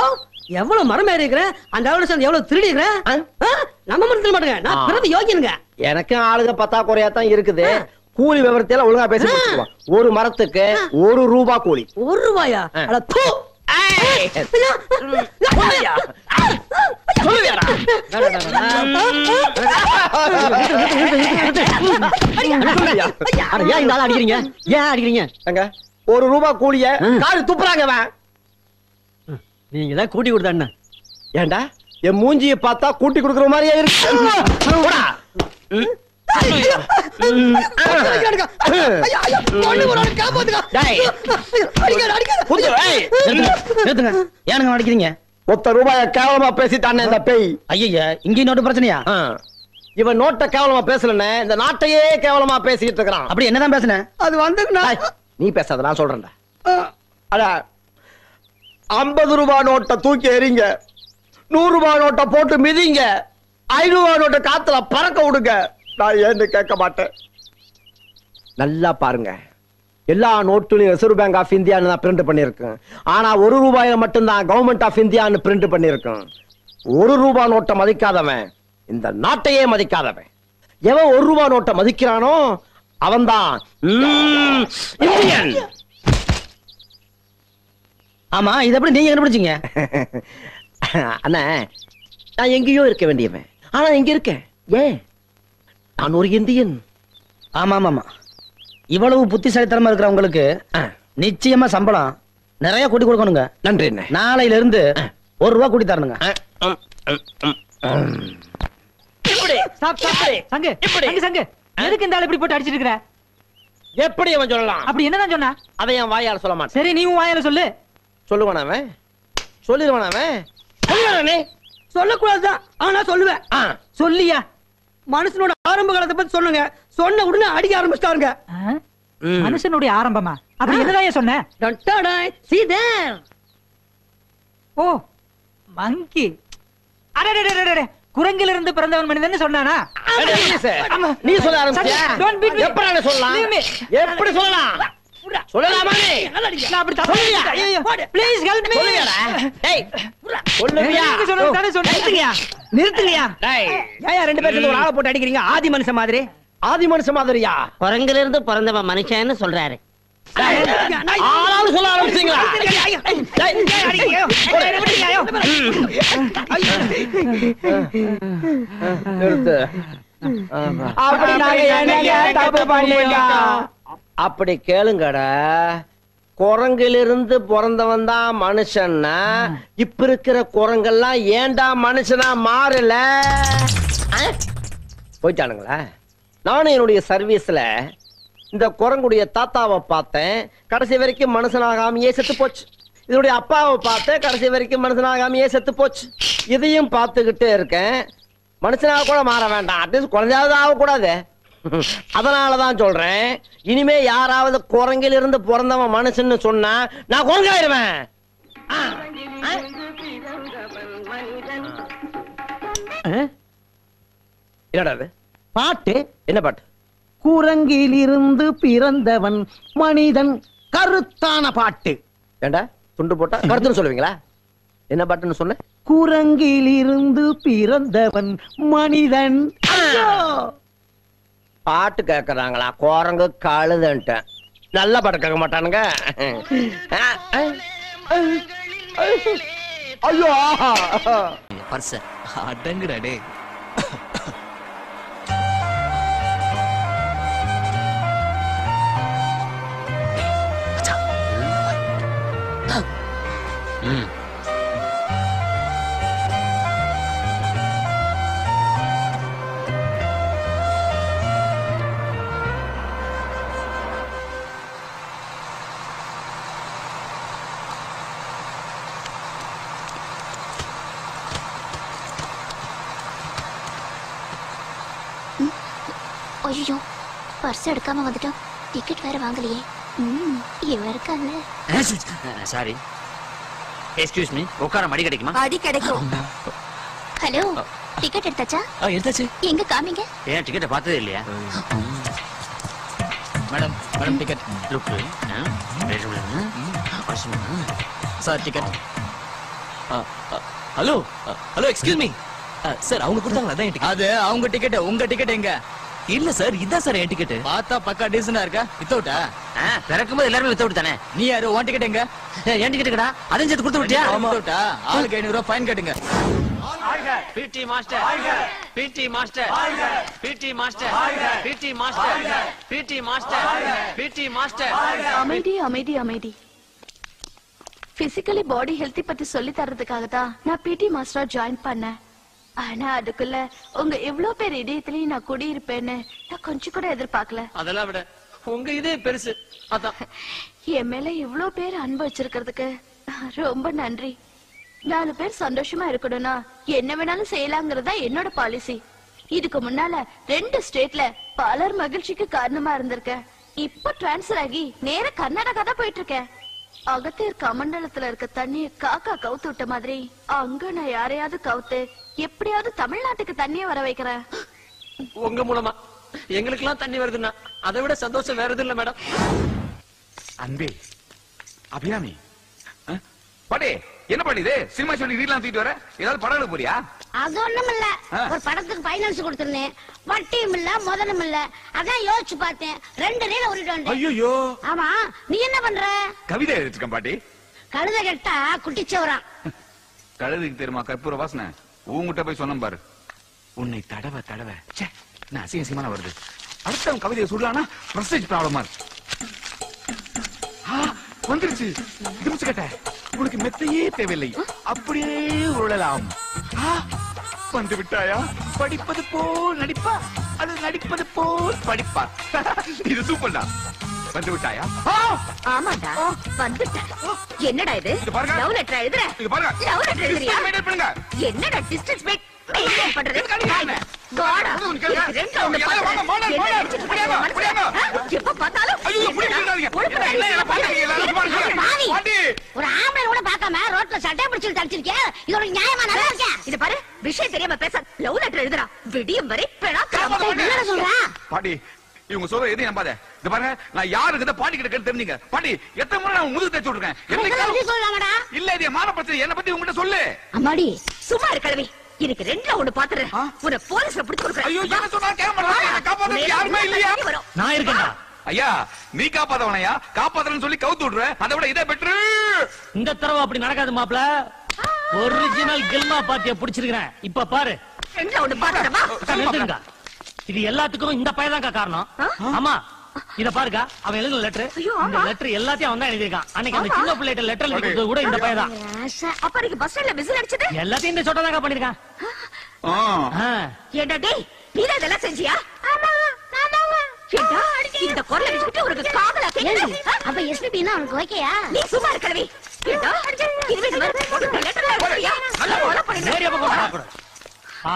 [SPEAKER 8] எவ்வளவு மரம் ஏறி இருக்கிறேன், அந்த அளவுல சேர்ந்து எவ்வளவு திருடி இருக்கிறேன். நம்ம மனசுல மாட்டேங்க, நான் பிறந்து யோகியனுங்க.
[SPEAKER 12] எனக்கு ஆளுக பத்தாக்குறையா தான் இருக்குது. கூலி விவரத்தையெல்லாம் ஒழுங்கா பேசி முடிச்சுக்குவோம். ஒரு மரத்துக்கு 1 ரூபா கூலி.
[SPEAKER 8] 1 ரூபாயா? அட தூ.
[SPEAKER 12] அடிக்கிறீங்க? ஏன் அடிக்கிறீங்க? 1 ரூபா கூலிய காடு துப்புறாங்க.
[SPEAKER 8] நீங்க தான் கூட்டி கொடுத்தா
[SPEAKER 12] ஏண்டா என் மூஞ்சியை பார்த்தா கூட்டி கொடுக்குற மாதிரியே இருக்கு.
[SPEAKER 8] ஏனுங்க அடிக்கிறீங்க?
[SPEAKER 12] 10 ரூபாய கேவலமா பேசிட்டானே இந்த பேய்.
[SPEAKER 8] ஐயா இங்க நோட்டு பிரச்சனையா?
[SPEAKER 12] இவன் நோட்ட கேவலமா பேசலன்னு இந்த நாட்டையே கேவலமா பேசிட்டு இருக்கிறான்.
[SPEAKER 8] அப்படி என்னதான் பேசுனேன்? அது வந்து
[SPEAKER 12] நீ பேசாத, நான் சொல்றேன்டா. அட 50 ரூபாய் நோட்டை தூக்கி எறிங்க, 100 ரூபாய் நோட்டை போட்டு மிதிங்க, 500 ரூபாய் நோட்டை காத்துல பறக்க விடுங்க. நான் ஏன்னு கேட்க மாட்டேன். நல்லா பாருங்க, எல்லா நோட்டுலையும் ரிசர்வ் பேங்க் ஆஃப் இந்தியான்னு தான் பிரிண்ட் பண்ணிருக்கேன். ஆனா 1 ரூபாயில மட்டும்தான் கவர்மெண்ட் ஆஃப் இந்தியான்னு பிரிண்ட் பண்ணிருக்கேன். 1 ரூபாய் நோட்டை மதிக்காதவன் இந்த நாட்டையே மதிக்காதவன். எவன் 1 ரூபாய் நோட்டை மதிக்கிறானோ அவன் தான் இந்தியன்.
[SPEAKER 8] ஆமா, இது எப்படி நீங்க கண்டுபிடிச்சீங்க?
[SPEAKER 12] அண்ணா, நான் எங்கேயோ இருக்க வேண்டியவன், ஆனா இங்க இருக்கேன். ஏன்? நான் ஒரு இந்தியன்.
[SPEAKER 8] ஆமா ஆமா, இவ்வளவு புத்திசாலித்தனமா இருக்கிறவங்களுக்கு நிச்சயமா சம்பளம் நிறைய கூட்டி கொடுக்கணுங்க.
[SPEAKER 12] நன்றி.
[SPEAKER 8] நாளையில இருந்து 1 ரூபா கூட்டி தரணுங்க. எதுக்கு இந்த ஆள் இப்படி போட்டு அடிச்சிட்டு இருக்கிற?
[SPEAKER 12] எப்படி அவன் சொல்லலாம்?
[SPEAKER 8] அப்படி என்னதான் சொன்னா?
[SPEAKER 12] அதை என் வாயால சொல்ல மாட்டேன்.
[SPEAKER 8] சரி, நீ வாயால சொல்லு.
[SPEAKER 12] சொல்லுவானே, சொல்லிடுவானே.
[SPEAKER 8] சொல்லக்கூடாதுதான், ஆனா சொல்லுவேன். சொல்லியா? மனுஷனோட ஆரம்ப காலத்தை பத்தி சொல்லுங்க. சொன்ன உடனே அடிக்க ஆரம்பிச்சிட்டாருங்க. மனுஷனுடைய ஆரம்பமா? அப்படி என்னதான் சொன்ன? ஓ, மங்கி. குரங்கிலிருந்து பிறந்தவன் மனிதன் சொன்னானா?
[SPEAKER 12] நீ சொல்ல ஆரம்பிச்சியா? எப்படி சொல்லலாம்? எப்படி சொல்லலாம்? சொல்லலாமா?
[SPEAKER 8] நான் அப்படி சொல்லுவியா? Please help me.
[SPEAKER 12] டேய், சொல்லுவியா?
[SPEAKER 8] நீங்க சொல்றது தானே சொன்னீங்க. நிறுத்துங்கயா.
[SPEAKER 12] டேய்,
[SPEAKER 8] ஏன் ரெண்டு பேரும் ஒரு ஆளை போட்டு அடிக்கிறீங்க? ஆதி மனுஷன் மாதிரி.
[SPEAKER 12] ஆதி மனுஷன் மாதிரியா?
[SPEAKER 13] குரங்கிலிருந்து பிறந்தவன் மனுஷன்னு சொல்றாரு.
[SPEAKER 12] ஆளாலும் சொல்ல ஆரம்பிச்சீங்களா? அப்படி கேளுங்கடா. குரங்கிலிருந்து பிறந்தவன் தான் மனுஷன்னா, இப்ப இருக்கிற குரங்கெல்லாம் ஏண்டா மனுஷனா மாறல? போயிட்டானுங்களா? நானும் என்னுடைய சர்வீஸ்ல இந்த குரங்குடைய தாத்தாவை பார்த்தேன், கடைசி வரைக்கும் மனுஷனாகாமையே செத்து போச்சு. இதனுடைய அப்பாவை பார்த்தேன், கடைசி வரைக்கும் மனுஷனாகாமையே செத்து போச்சு. இதையும் பார்த்துக்கிட்டே இருக்கேன். மனுஷனாக கூட மாற வேண்டாம், அட்லீஸ்ட் குழந்தையாவது ஆகக்கூடாது. அதனாலதான் சொல்றேன், இனிமே யாராவது குரங்கில் இருந்து பிறந்தவன் மனுஷன்னு சொன்னா நான் குரங்காயிருவேன். என்னடா
[SPEAKER 8] பாட்டு?
[SPEAKER 12] என்ன பாட்டு?
[SPEAKER 8] குரங்கிலிருந்து பிறந்தவன் மனிதன், கருத்தான பாட்டு.
[SPEAKER 12] ஏண்டா துண்டு போட்டா கருத்துன்னு சொல்லுவீங்களா? என்ன பாட்டுன்னு சொன்ன?
[SPEAKER 8] குரங்கிலிருந்து பிறந்தவன் மனிதன்.
[SPEAKER 12] பாட்டு கேக்குறாங்களா? குரங்கு கழுதுன்ட்டு நல்ல பாட்டு கேட்க மாட்டானுங்க. ஐயோ
[SPEAKER 14] பர்ச அடங்குடா டே.
[SPEAKER 11] ஐயோ, பர்ஸ் எடுக்காம வந்துட்டோம். டிக்கெட் வேற வாங்கலையே. இவன் இருக்கான்ல.
[SPEAKER 14] சாரி, எக்ஸ்கியூஸ் மீ, உட்கார மடி கிடைக்குமா?
[SPEAKER 11] அடி கிடைக்கும். ஹலோ, டிக்கெட் எடுத்தாச்சா?
[SPEAKER 14] எடுத்தாச்சு.
[SPEAKER 11] எங்க காமிங்க.
[SPEAKER 14] ஏன் டிக்கெட்டை பார்த்ததே இல்லையா? Madam, madam ticket. Look sir, ticket. Hello hello excuse me sir அவங்க கொடுத்தாங்களா அதான் டிக்கெட்.
[SPEAKER 2] அது அவங்க டிக்கெட். உங்க டிக்கெட் எங்க?
[SPEAKER 14] இல்ல சார் இதான் சார் என் டிக்கெட்.
[SPEAKER 2] பார்த்தா பக்கா டீசனா இருக்கா? வித்தவுட்டா?
[SPEAKER 14] திறக்கும்போது எல்லாருமே வித்தவுட் தானே.
[SPEAKER 2] நீ யாரு? உன் டிக்கெட் எங்க?
[SPEAKER 14] என் டிக்கெட் கடா அதையும் சேர்த்து கொடுத்து விட்டியா?
[SPEAKER 2] வித்தவுட்டா? ஆளுக்கு 500 ரூபாய் ஃபைன் கட்டுங்க.
[SPEAKER 14] PT master PT master PT master PT master PT master PT master.
[SPEAKER 15] அமைதி அமைதி அமைதி. பிசிக்கலி பாடி ஹெல்த்தி பத்தி சொல்லி தரதுக்காக தான் நான் பிடி மாஸ்டரா ஜாயின் பண்ணேன். ஆனா அதுக்குள்ள உங்க எவ்வளவு பேர் இதயத்திலயும் நான் குடியிருப்பேன்னு நான் கொஞ்சம் கூட எதிர்பார்க்கல.
[SPEAKER 14] அதெல்லாம் விட உங்க இதே பெருசு. அதான்
[SPEAKER 15] என் மேல இவ்வளவு பேர் அன்பு வச்சிருக்கிறதுக்கு ரொம்ப நன்றி. 4 பேர் சந்தோஷமா இருக்கணும்னா என்ன வேணாலும் செய்யலாங்கிறதா என்னோட பாலிசி. இதுக்கு முன்னால 2 ஸ்டேட்ல பலர் மகிழ்ச்சிக்கு காரணமா இருந்திருக்கேன். இப்ப டிரான்ஸ்பர் ஆகி நேர கர்நாடகா தான் போயிட்டு இருக்கேன். அகத்தியர் கமண்டலத்துல இருக்க தண்ணிய காக்கா கவுத்து விட்ட மாதிரி அங்க நான் யாரையாவது கவுத்து எப்படியாவது தமிழ்நாட்டுக்கு தண்ணிய வர வைக்கிறேன்.
[SPEAKER 14] உங்க மூலமா எங்களுக்கு எல்லாம் தண்ணி வருதுன்னா அதை விட சந்தோஷம் வேற எதுவும் இல்ல மேடம்.
[SPEAKER 7] அன்பே அபிராமி படே என்ன பண்ணிது? சினிமா சொல்லி வீட்ல தூக்கிட்டு வர ஏதாவது படம் எடுக்க போறியா?
[SPEAKER 16] அது ஒண்ணும் இல்ல. ஒரு படத்துக்கு பைனான்ஸ் கொடுத்திருந்தேன். வட்டியும் இல்ல முதலும் இல்ல. அதான் யோசிச்சு பார்த்தேன். 2 ரீல ஓடிட்டு வந்தேன்.
[SPEAKER 7] ஐயோ.
[SPEAKER 16] ஆமா நீ என்ன பண்ற?
[SPEAKER 7] கவிதை எழுதிருக்கேன் பாட்டி.
[SPEAKER 16] கழுத கெட்டா குட்டிச்சவரான்.
[SPEAKER 7] கழுதுக்கு தெரியுமா கற்பூர வாசனை? உங்ககிட்ட போய் சொன்ன பாரு. உன்னை தடவை தடவை நான் அசிங்கமான வருது. அடுத்தவன் கவிதையை சொல்லலாம்னா பிரஸ்டேஜ் ப்ராப்ளமா இருக்கு. வந்துருச்சு திமிச்சு கட்ட. உனக்கு மெத்தையே தேவையில்லை, அப்படியே உருளலாம். வந்து விட்டாயா? படிப்பது போல் நடிப்பா, அது நடிப்பது போல் படிப்பா. இது சூப்பர் தான். வந்து விட்டாயா?
[SPEAKER 15] ஆமாடா வந்துட்டேன். என்னடா இது? லவ் லெட்டர் எழுதுற?
[SPEAKER 7] இது பாருங்க.
[SPEAKER 15] Love letter எழுதுறியா?
[SPEAKER 7] மெயின்டெய்ன் பண்ணுங்க.
[SPEAKER 15] என்னடா டிஸ்டன்ஸ் மெயின்டெய்ன் பண்றது? காடா ரெண்டு ரவுண்ட் எப்ப பார்த்தாலும்
[SPEAKER 16] ஒரு ஆம்பளை கூட பார்க்காம ரோட்ல சட்டை பிடிச்சு தடிச்சிருக்கேன். இது ஒரு நியாயமா? நல்லா இருக்கேன்.
[SPEAKER 15] இது பாரு விஷயம் தெரியாம பேச. லவ் லெட்டர் எழுதுறா விடியும் வரை பெணா
[SPEAKER 16] சொல்றா.
[SPEAKER 7] பாட்டி இவங்க சொல்ற எதையும் நம்பாத. இந்த பாருங்க நான் யாருக்கு பாட்டி கிட்ட கேட்டு தெரிஞ்சுங்க. பாட்டி எத்தனை முறை நான் முதுகு தேய்ச்சு விட்டுருக்கேன்.
[SPEAKER 16] சொல்லலாமடா.
[SPEAKER 7] இல்ல இது மான பிரச்சனை. என்ன பத்தி உங்ககிட்ட சொல்லு.
[SPEAKER 15] அம்மாடி சும்மா இருக்கலவி. எனக்கு 2 ரவுண்ட் பாத்துறேன். உன்னை போலீஸ்ல பிடிச்சு கொடுக்குறேன்.
[SPEAKER 7] ஐயோ என்ன சொன்னா கேட்க மாட்டாங்க. காப்பாத்த யாருமே இல்லையா?
[SPEAKER 2] நான் இருக்கேன்டா.
[SPEAKER 7] ஐயா நீ காப்பாத்தவனையா? காப்பாத்தறன்னு சொல்லி கவுத்து விடுற. அதை விட இதே பெட்ரு.
[SPEAKER 2] இந்த தடவை அப்படி நடக்காது மாப்ள. ஒரிஜினல் கில்மா பாட்டிய பிடிச்சிருக்கேன். இப்ப பாரு.
[SPEAKER 15] 2 ரவுண்ட் பாத்துறமா?
[SPEAKER 2] நிறுத்துங்க. இது எல்லாத்துக்கும் இந்த பையன் தான் காரணம். ஆமா இத பாருங்க. அவன் எழுதின லெட்டர். இந்த லெட்டர் எல்லாத்தையும் அவன் தான் எழுதிருக்கான். அன்னைக்கு அந்த சின்ன பிள்ளைகிட்ட லெட்டர் எழுதி கொடுத்தது கூட இந்த பையன் தான்.
[SPEAKER 15] அப்ப நீங்க பஸ் ஸ்டாண்ட்ல விசில் அடிச்சது
[SPEAKER 2] எல்லாத்தையும் இந்த சொட்டை தான் பண்ணிருக்கான்.
[SPEAKER 15] ஏண்டா டேய் நீ இதெல்லாம் செஞ்சியா? இந்த குரலை வச்சுக்கிட்டு ஒரு காதலா கேக்குது.
[SPEAKER 16] அப்ப எஸ்பிபினா உனக்கு ஓகேயா?
[SPEAKER 15] நீ சும்மா இருக்கலவி.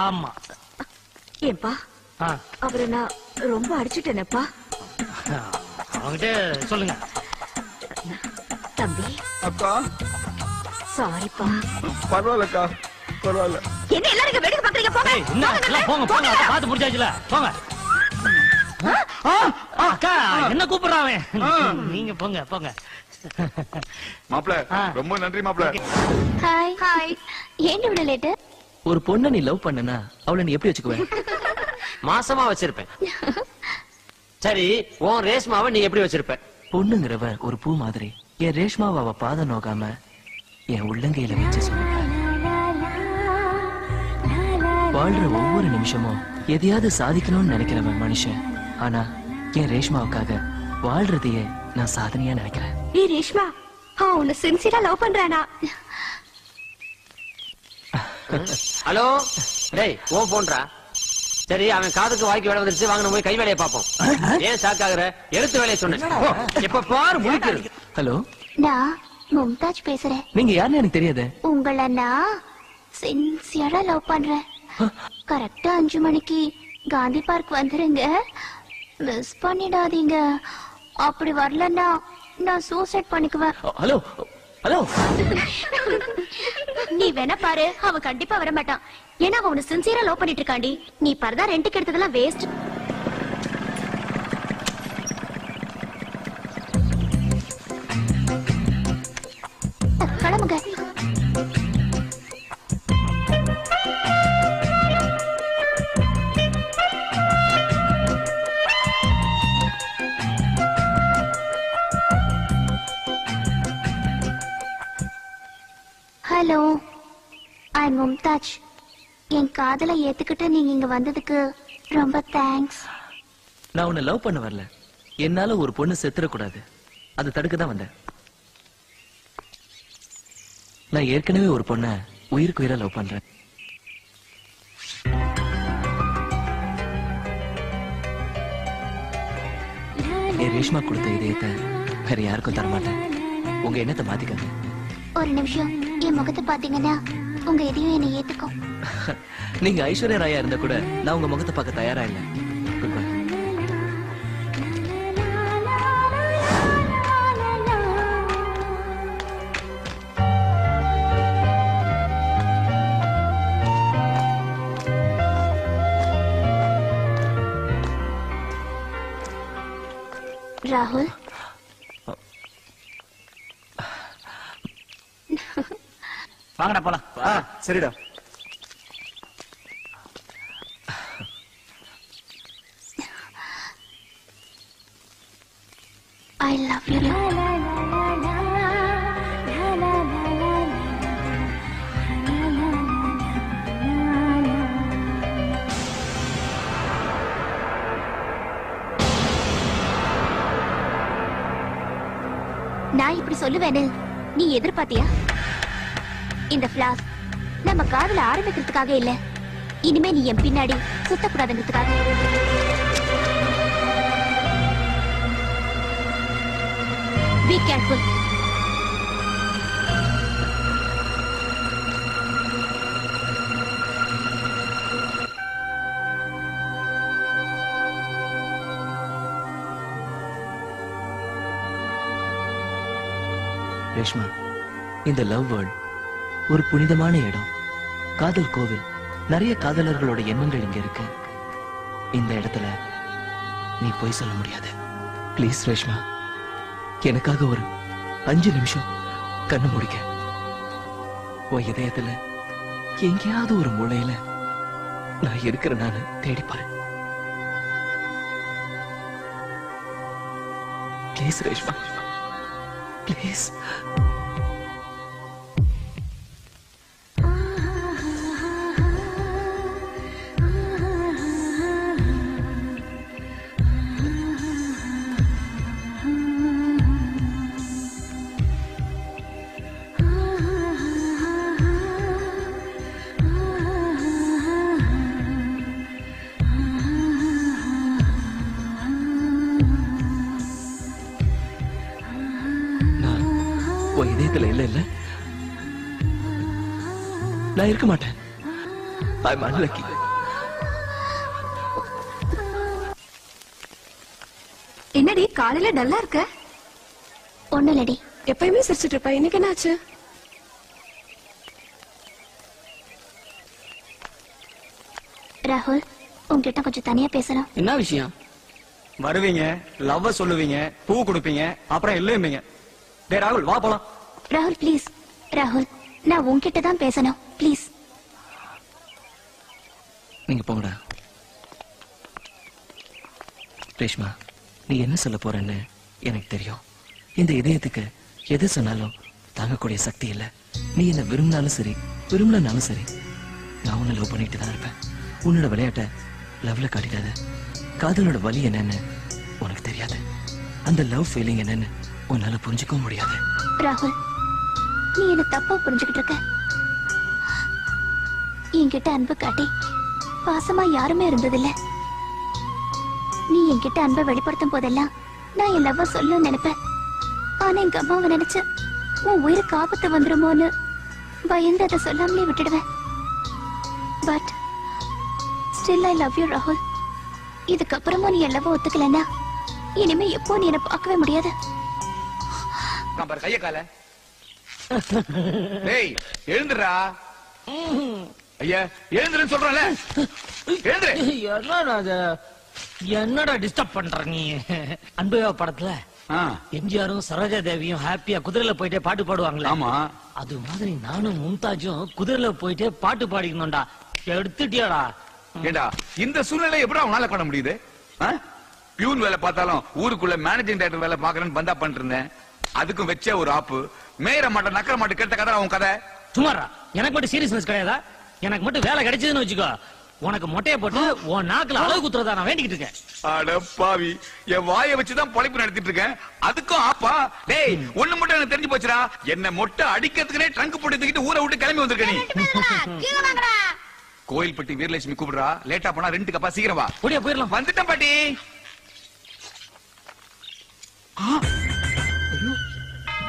[SPEAKER 2] ஆமா
[SPEAKER 15] ஏன்பா அவரை நான் ரொம்ப அடிச்சுட்டேனப்பா.
[SPEAKER 2] அவங்கிட்ட சொல்லுங்க.
[SPEAKER 15] தம்பி
[SPEAKER 7] அக்கா
[SPEAKER 15] சாரிப்பா.
[SPEAKER 7] பரவாயில்லக்கா பரவாயில்ல.
[SPEAKER 15] என்ன எல்லாரும் வேடிக்கை பாக்குறீங்க? போங்க
[SPEAKER 2] போங்க போங்க. பாத்து முடிச்சாச்சுல போங்க. அக்கா என்ன கூப்பிடுறான்? நீங்க போங்க போங்க.
[SPEAKER 7] மாப்ள ரொம்ப நன்றி மாப்ள.
[SPEAKER 11] Hi hi. ஏன் இவ்வளவு லேட்?
[SPEAKER 14] ஒரு பொண்ணை நீ லவ் பண்ணனா அவளை நீ எப்படி வச்சுக்குவ? மாசமா வச்சிருப்பேன். சரி உன் ரேஷ்மாவை நீ எப்படி வச்சிருப்ப? பொண்ணுங்கிறவ ஒரு பூ மாதிரி. என் ரேஷ்மாவை அவ பாத நோக்காம என் உள்ளங்கையில வச்சு சொல்லுவேன். வாழ்ற ஒவ்வொரு நிமிஷமும் எதையாவது சாதிக்கணும்னு நினைக்கிறவன் மனுஷன். ஆனா என் ரேஷ்மாவுக்காக வாழ்றதையே நான் சாதனையா நினைக்கிறேன்.
[SPEAKER 15] ஏய் ரேஷ்மா உன்னை சின்சியரா லவ் பண்றானா?
[SPEAKER 14] ஹலோ டேய் ஓ போன்றா. சரி அவன் காதுக்கு வாய்க்கு வேலை வந்துருச்சு. வாங்க போய் கை வேலையை பாப்போம். ஏன் ஷாக் ஆகுற? எழுத்து வேலையை சொன்னேன். எப்ப பாரு முழிக்கிறது. ஹலோ
[SPEAKER 11] நான் மும்தாஜ் பேசுறேன்.
[SPEAKER 14] நீங்க யாருன்னு எனக்கு தெரியாது.
[SPEAKER 11] உங்களை நான் சின்சியரா லவ் பண்றேன். கரெக்டா 5 மணிக்கு காந்தி பார்க் வந்துருங்க. மிஸ் பண்ணிடாதீங்க. அப்படி வரலன்னா நான் சூசைட் பண்ணிக்குவேன்.
[SPEAKER 14] ஹலோ ஹலோ
[SPEAKER 15] நீ வேணா பாரு. அவன் கண்டிப்பா வர மாட்டான். ஏன்னா அவன் உன்னை சின்சியரா லவ் பண்ணிட்டு இருக்காண்டி. நீ பரதா ரெண்டுக்கு எடுத்ததெல்லாம் வேஸ்ட்.
[SPEAKER 11] கிளம்புங்க. ஹலோ, ஐ மும்தாஜ். என் காதலை ஏத்துக்கிட்டு நீங்க இங்க வந்ததுக்கு ரொம்ப தேங்க்ஸ்.
[SPEAKER 14] நான் உன்னை லவ் பண்ண வரல. என்னால ஒரு பொண்ணு செத்துறக்கூடாது, அது தடுக்க தான் வந்தேன். நான் ஏற்கனவே ஒரு பொண்ண உயிருக்கு உயிரா லவ் பண்றேன். என் ரேஷ்மா கொடுத்த இதயத்தை வேற யாருக்கும் தரமாட்டேன். உங்க எண்ணத்தை மாத்திக்காங்க.
[SPEAKER 11] ஒரு நிமிஷம், என் முகத்தை பாத்தீங்கன்னா உங்க எதையும் என்னை ஏத்துக்கும்.
[SPEAKER 14] நீங்க ஐஸ்வர்யா ராயா இருந்தா கூட நான் உங்க முகத்தை பார்க்க தயாரா இல்ல. Good bye.
[SPEAKER 11] ராகுல்,
[SPEAKER 5] வாங்கடா போலாம். சரிடா.
[SPEAKER 11] I love you. நான் இப்படி சொல்லுவேன்னு நீ எதிர்பார்த்தியா? இந்த பிளாஸ் நம்ம காதல ஆரம்பிக்கிறதுக்காக இல்ல, இனிமே நீ என் பின்னாடி சுத்தக்கூடாதுங்கிறதுக்காக. Be careful.
[SPEAKER 14] ரேஷ்மா, இந்த லவ் வேர்ல்ட் ஒரு புனிதமான இடம், காதல் கோவில். நிறைய காதலர்களோட எண்ணங்கள் இங்க இருக்கு. இந்த இடத்துல நீ போய் சொல்ல முடியாது. பிளீஸ் ரேஷ்மா, எனக்காக ஒரு 5 நிமிஷம் கண்ணு முடிக்க. உன் இதயத்துல எங்கேயாவது ஒரு மூலையில நான் இருக்கிற நானு தேடிப்பாரு. Please Reshma, please. இதயத்துல இல்ல இல்ல நான் இருக்க மாட்டேன். I'm unlucky.
[SPEAKER 15] என்னடி காலையில டல்லா இருக்க?
[SPEAKER 11] ஒண்ணும் இல்லடி.
[SPEAKER 15] எப்பயுமே சிரிச்சிட்டு இருப்ப, இன்னைக்கு என்ன ஆச்சு?
[SPEAKER 11] ராகுல், உங்ககிட்ட கொஞ்சம் தனியா பேசணும்.
[SPEAKER 12] என்ன விஷயம்? வருவீங்க, லவ்வ சொல்லுவீங்க, பூ கொடுப்பீங்க, அப்புறம் இல்லையும்பீங்க. டேய் ராகுல், வா போலாம்.
[SPEAKER 11] ராகுல் ப்ளீஸ். ராகுல், நான் உன்கிட்ட தான் பேசணும், ப்ளீஸ்.
[SPEAKER 14] நீங்க போங்கடா. ரேஷ்மா, நீ என்ன சொல்ல போறன்னு எனக்கு தெரியும். இந்த இதயத்துக்கு எது சொன்னாலும் தாங்கக்கூடிய சக்தி இல்ல. நீ என்ன விரும்பினாலும் சரி, விரும்பலனாலும் சரி, நான் உன்னை லவ் பண்ணிட்டு தான் இருப்பேன். உன்னோட விளையாட்ட லவ்ல காட்டிடாத. காதலோட வலி என்னன்னு உனக்கு தெரியாது. அந்த லவ் ஃபீலிங் என்னன்னு உன்னால புரிஞ்சுக்க முடியாது.
[SPEAKER 11] ராகுல், நீ என்ன தப்பா புரிஞ்சுக்கிட்டு இருக்க. என்கிட்ட அன்பு காட்டி பாசமா யாருமே இருந்ததில்ல. நீ என்கிட்ட அன்பை வெளிப்படுத்தும் போதெல்லாம் நான் என் லவ்வ சொல்ல நினைப்பேன். ஆனா எங்க அம்மாவை நினைச்சு உன் உயிருக்கு ஆபத்து வந்துருமோன்னு பயந்து அதை சொல்லாமலே விட்டுடுவேன். But still I love you ராகுல். இதுக்கப்புறமும் நீ என் லவ்வ ஒத்துக்கலன்னா இனிமே எப்போ நீ என்ன பார்க்கவே முடியாது.
[SPEAKER 7] கைய கால எழுந்துடா. ஐயா எழுந்துருன்னு சொல்றல.
[SPEAKER 9] என்னடா டிஸ்டர்ப் பண்ற நீ? அன்பையா படத்துல எம்ஜிஆரும் சரோஜா தேவியும் ஹாப்பியா குதிரையில போயிட்டே பாட்டு பாடுவாங்களே, அது மாதிரி நானும் மும்தாஜும் குதிரையில போயிட்டே பாட்டு பாடிக்கணும்டா. எடுத்துட்டியாடா?
[SPEAKER 7] ஏண்டா இந்த சூழ்நிலை எப்படி அவனால பண்ண முடியுது? பியூன் வேலை பார்த்தாலும் ஊருக்குள்ள மேனேஜிங் டைரக்டர் வேலை பாக்குறேன்னு பந்தா பண்ணிட்டு இருந்தேன். அதுக்கும் வச்சே ஒரு ஆப்பு. மேயற மாட்ட நக்கற மாட்டு கேட்ட கதை அவன் கதை.
[SPEAKER 14] சுமாரா எனக்கு மட்டும் சீரியஸ்னஸ் கிடையாதா? எனக்கு மட்டும் வேலை கிடைச்சதுன்னு வச்சுக்கோ, உனக்கு மொட்டையை போட்டு உன் நாக்குல அளவு குத்துறதா நான் வேண்டிக்கிட்டு இருக்கேன்.
[SPEAKER 7] அட பாவி, என் வாயை வச்சுதான் பொழைப்பு நடத்திட்டு இருக்கேன், அதுக்கும் ஆப்பா? டேய், ஒண்ணு மட்டும் எனக்கு தெரிஞ்சு போச்சுடா, என்ன மொட்டை அடிக்கிறதுக்குனே ட்ரங்க் போட்டு தூக்கிட்டு ஊரை விட்டு கிளம்பி வந்திருக்க நீ. கோயில்பட்டி வீரலட்சுமி கூப்பிடுறா, லேட்டா போனா ரெண்டு கப்பா சீக்கிரம் வா.
[SPEAKER 14] ஓடியா போயிடலாம்.
[SPEAKER 7] வந்துட்டேன் பாட்டி.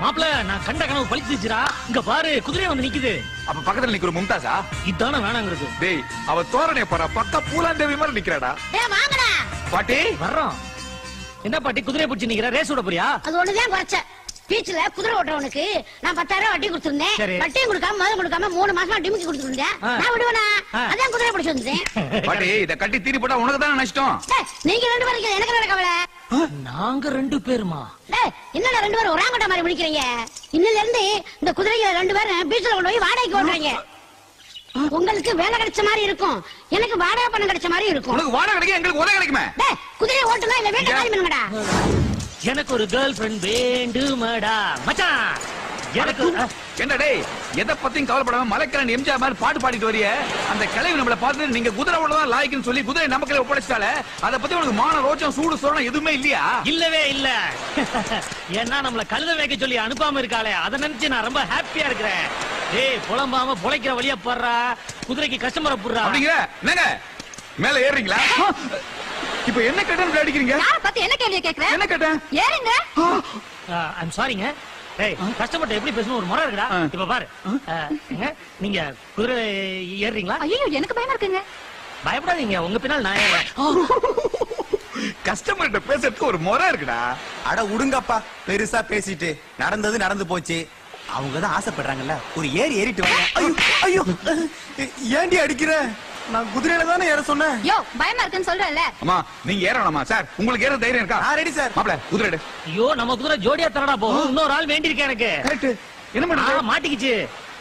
[SPEAKER 14] மாப்பிள, நான் கண்ட கனவு பழிச்சிச்சுடா. இங்க பாரு, குதிரையை வந்து நிக்குது.
[SPEAKER 7] அப்ப பக்கத்துல நிக்கிற மும்தாஸா?
[SPEAKER 14] இதான வேணாங்கிறது.
[SPEAKER 7] டேய், அவ தோரணை பாரு, பக்கா பூலாந்தேவி மாதிரி நிக்கிறாடா. பாட்டி
[SPEAKER 14] வர்றோம். என்ன பாட்டி குதிரையை பிடிச்சி நிக்கிற? ரேஸ் விட போறியா?
[SPEAKER 16] அது ஒண்ணுதான் குறைச்ச. பீச்ல குதிரை ஓட்டுறவனுக்கு நான் 10,000 வட்டி கொடுத்திருந்தேன். வட்டியும் கொடுக்காம முதல் கொடுக்காம 3 மாசமா டிமிக்கி கொடுத்துருந்தேன். நான் விடுவேனா? அதான் குதிரை பிடிச்சு வந்தேன்.
[SPEAKER 7] பாட்டி, இத கட்டி தீரி போட்டா உனக்கு தானே நஷ்டம்.
[SPEAKER 16] நீங்க 2 பேரும் எனக்கு என்ன கவலை?
[SPEAKER 14] நாங்க 2 பேருமா?
[SPEAKER 16] என்னடா 2 பேரும் ஒராங்கட்ட மாதிரி முடிக்கிறீங்க? இன்னில இருந்து இந்த குதிரைகளை 2 பேரும் பீச்ல கொண்டு போய் வாடகைக்கு ஓட்டுறீங்க. உங்களுக்கு வேலை கிடைச்ச மாதிரி இருக்கும், எனக்கு வாடகை பணம் கிடைச்ச மாதிரி இருக்கும்.
[SPEAKER 7] உனக்கு வாடகை கிடைக்கும், எங்களுக்கு உதவி கிடைக்குமே.
[SPEAKER 16] குதிரையை ஓட்டுனா இந்த வீட்டை காலி பண்ணுங்கடா.
[SPEAKER 14] எனக்கு ஒரு கேர்ள் ஃப்ரெண்ட் வேண்டுமடா மச்சான். எனக்கு
[SPEAKER 7] என்ன டேய், எதை பத்தியும் கவலைப்படாம மலைக்கரன் எம்ஜிஆர் மாதிரி பாட்டு பாடிட்டு வரிய, அந்த கிளவி நம்மள பார்த்து நீங்க குதிரை ஓடதான் லாய்க்குன்னு சொல்லி குதிரை நமக்கு ஒப்படைச்சால, அத பத்தி உனக்கு மான ரோச்சம் சூடு சொரணம் எதுவுமே இல்லையா?
[SPEAKER 14] இல்லவே இல்ல. ஏன்னா நம்மள கழுத வைக்க சொல்லி அனுப்பாம இருக்காளே, அதை நினைச்சு நான் ரொம்ப ஹாப்பியா இருக்கிறேன். ஏய், புலம்பாம பொழைக்கிற வழியா போடுறா, குதிரைக்கு கஸ்டமரை போடுறா.
[SPEAKER 7] அப்படிங்கிற என்னங்க மேல ஏறீங்களா? இப்ப என்ன கேட்டேன்னு அடிக்கிறீங்க?
[SPEAKER 4] யார பத்தி என்ன கேள்வி கேக்குற?
[SPEAKER 7] என்ன கேட்டேன்?
[SPEAKER 4] ஏறுங்க.
[SPEAKER 14] ஐம் சாரிங்க. ஏய், கஸ்டமர்ட்ட எப்படி பேசணும் ஒரு முறை இருக்குடா. இப்ப பாரு, நீங்க குதிரை ஏறுறீங்களா?
[SPEAKER 4] ஐயோ, எனக்கு பயமா இருக்குங்க.
[SPEAKER 14] பயப்படாதீங்க, உங்க பின்னால் நான் ஏறேன்.
[SPEAKER 7] கஸ்டமர்கிட்ட பேசுறதுக்கு ஒரு முறை இருக்குடா.
[SPEAKER 17] அட உடுங்கப்பா, பெருசா பேசிட்டு நடந்தது நடந்து போச்சு. அவங்கதான் ஆசைப்படுறாங்கல்ல, ஒரு ஏறிட்டு வாங்க. ஐயோ ஐயோ, ஏண்டி அடிக்கிற? நான் குதிரையில தானே ஏற சொன்னேன்.
[SPEAKER 4] யோ, பயமா இருக்குன்னு சொல்றேன்ல.
[SPEAKER 7] அம்மா, நீங்க ஏறணுமா சார்? உங்களுக்கு ஏற தைரியம் இருக்கா?
[SPEAKER 17] நான் ரெடி சார்.
[SPEAKER 7] மாப்ள, குதிரை எடு.
[SPEAKER 14] ஐயோ, நம்ம குதிரை ஜோடியா தரடா போகும். இன்னொரு ஆள் வேண்டி இருக்கு எனக்கு.
[SPEAKER 7] கரெக்ட். என்ன பண்றது?
[SPEAKER 14] மாட்டிக்கிச்சு.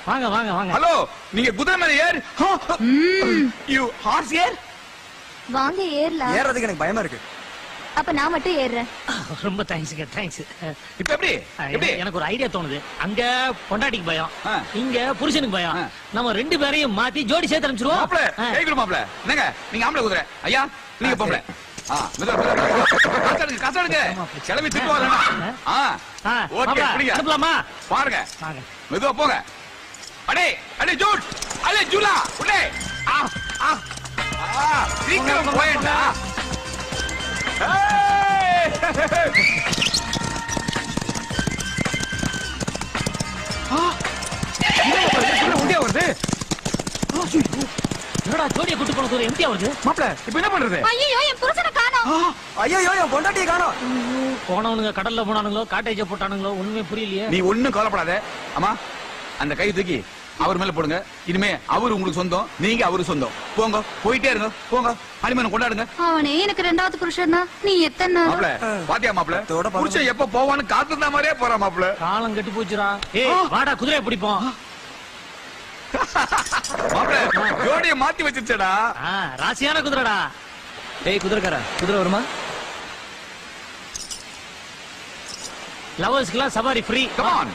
[SPEAKER 14] வாங்க வாங்க வாங்க.
[SPEAKER 7] ஹலோ, நீங்க குதிரை மேல ஏறு. யூ ஹார்ஸ் ஏர்.
[SPEAKER 4] வாங்க ஏறலாம்.
[SPEAKER 17] ஏறதுக்கு எனக்கு பயமா இருக்கு.
[SPEAKER 4] அப்ப நான் மட்டும் ஏறுறேன்.
[SPEAKER 14] ரொம்ப தேங்க்ஸ்ங்க, தேங்க்ஸ்.
[SPEAKER 7] இப்ப எப்படி?
[SPEAKER 14] எனக்கு ஒரு ஐடியா தோணுது. அங்க பொண்டாட்டிக்கு பயம், இங்க புருஷனுக்கு பயம். நம்ம 2 பேரையும் மாத்தி ஜோடி சேர்த்து அனுப்பிச்சிருவோம்.
[SPEAKER 7] மாப்ள, கேக்குது மாப்ள. என்னங்க, நீங்க ஆம்பளை குதிரை, ஐயா நீங்க பொம்பளை. காசாடுங்க, கிளம்பி திட்டுவாங்க. ஓகே,
[SPEAKER 14] அனுப்பலாமா?
[SPEAKER 7] பாருங்க, மெதுவா போங்க. அடே அடே ஜூட், அடே ஜூலா, உடே. சீக்கிரம் போயேண்டா.
[SPEAKER 14] என்னடா ஜோடியை கூட்டு போன குதிரை எம்டியா வருது?
[SPEAKER 7] மாப்ள, இப்ப என்ன பண்றது?
[SPEAKER 4] ஐயோ, என் புருஷனை காணோம்.
[SPEAKER 17] ஐயோ, என் பொண்டாட்டியை காணோம்.
[SPEAKER 14] போனவனுங்க கடல்ல போனானுங்களோ காட்டேஜ போட்டானுங்களோ ஒண்ணுமே புரியலையே.
[SPEAKER 7] நீ ஒண்ணும் கவலைப்படாத. அம்மா, அந்த கை தூக்கி அவர் மேல போடுங்க. இனிமே அவரு உங்களுக்கு சொந்தம், நீங்க அவரு சொந்தம். போங்க, போயிட்டே இருங்க, போங்க, ஹனிமூன் கொண்டாடுங்க.
[SPEAKER 4] அவனே எனக்கு 2வது புருஷனா? நீ எத்தனை
[SPEAKER 7] மாப்ள, பாத்தியா மாப்ள, புருஷன் எப்ப போவான்னு காத்துந்த மாதிரியே போறா மாப்ள.
[SPEAKER 14] காலம் கெட்டு போச்சுடா. ஏய், வாடா குதிரையை பிடிப்போம்.
[SPEAKER 7] மாப்ள, ஜோடியை மாத்தி வச்சிருச்சடா.
[SPEAKER 14] ராசியான குதிரைடா.
[SPEAKER 2] ஏய் குதிரைக்காரா, குதிரை வருமா?
[SPEAKER 14] லவர்ஸ்க்குலாம் சவாரி ஃப்ரீ.
[SPEAKER 7] Come on.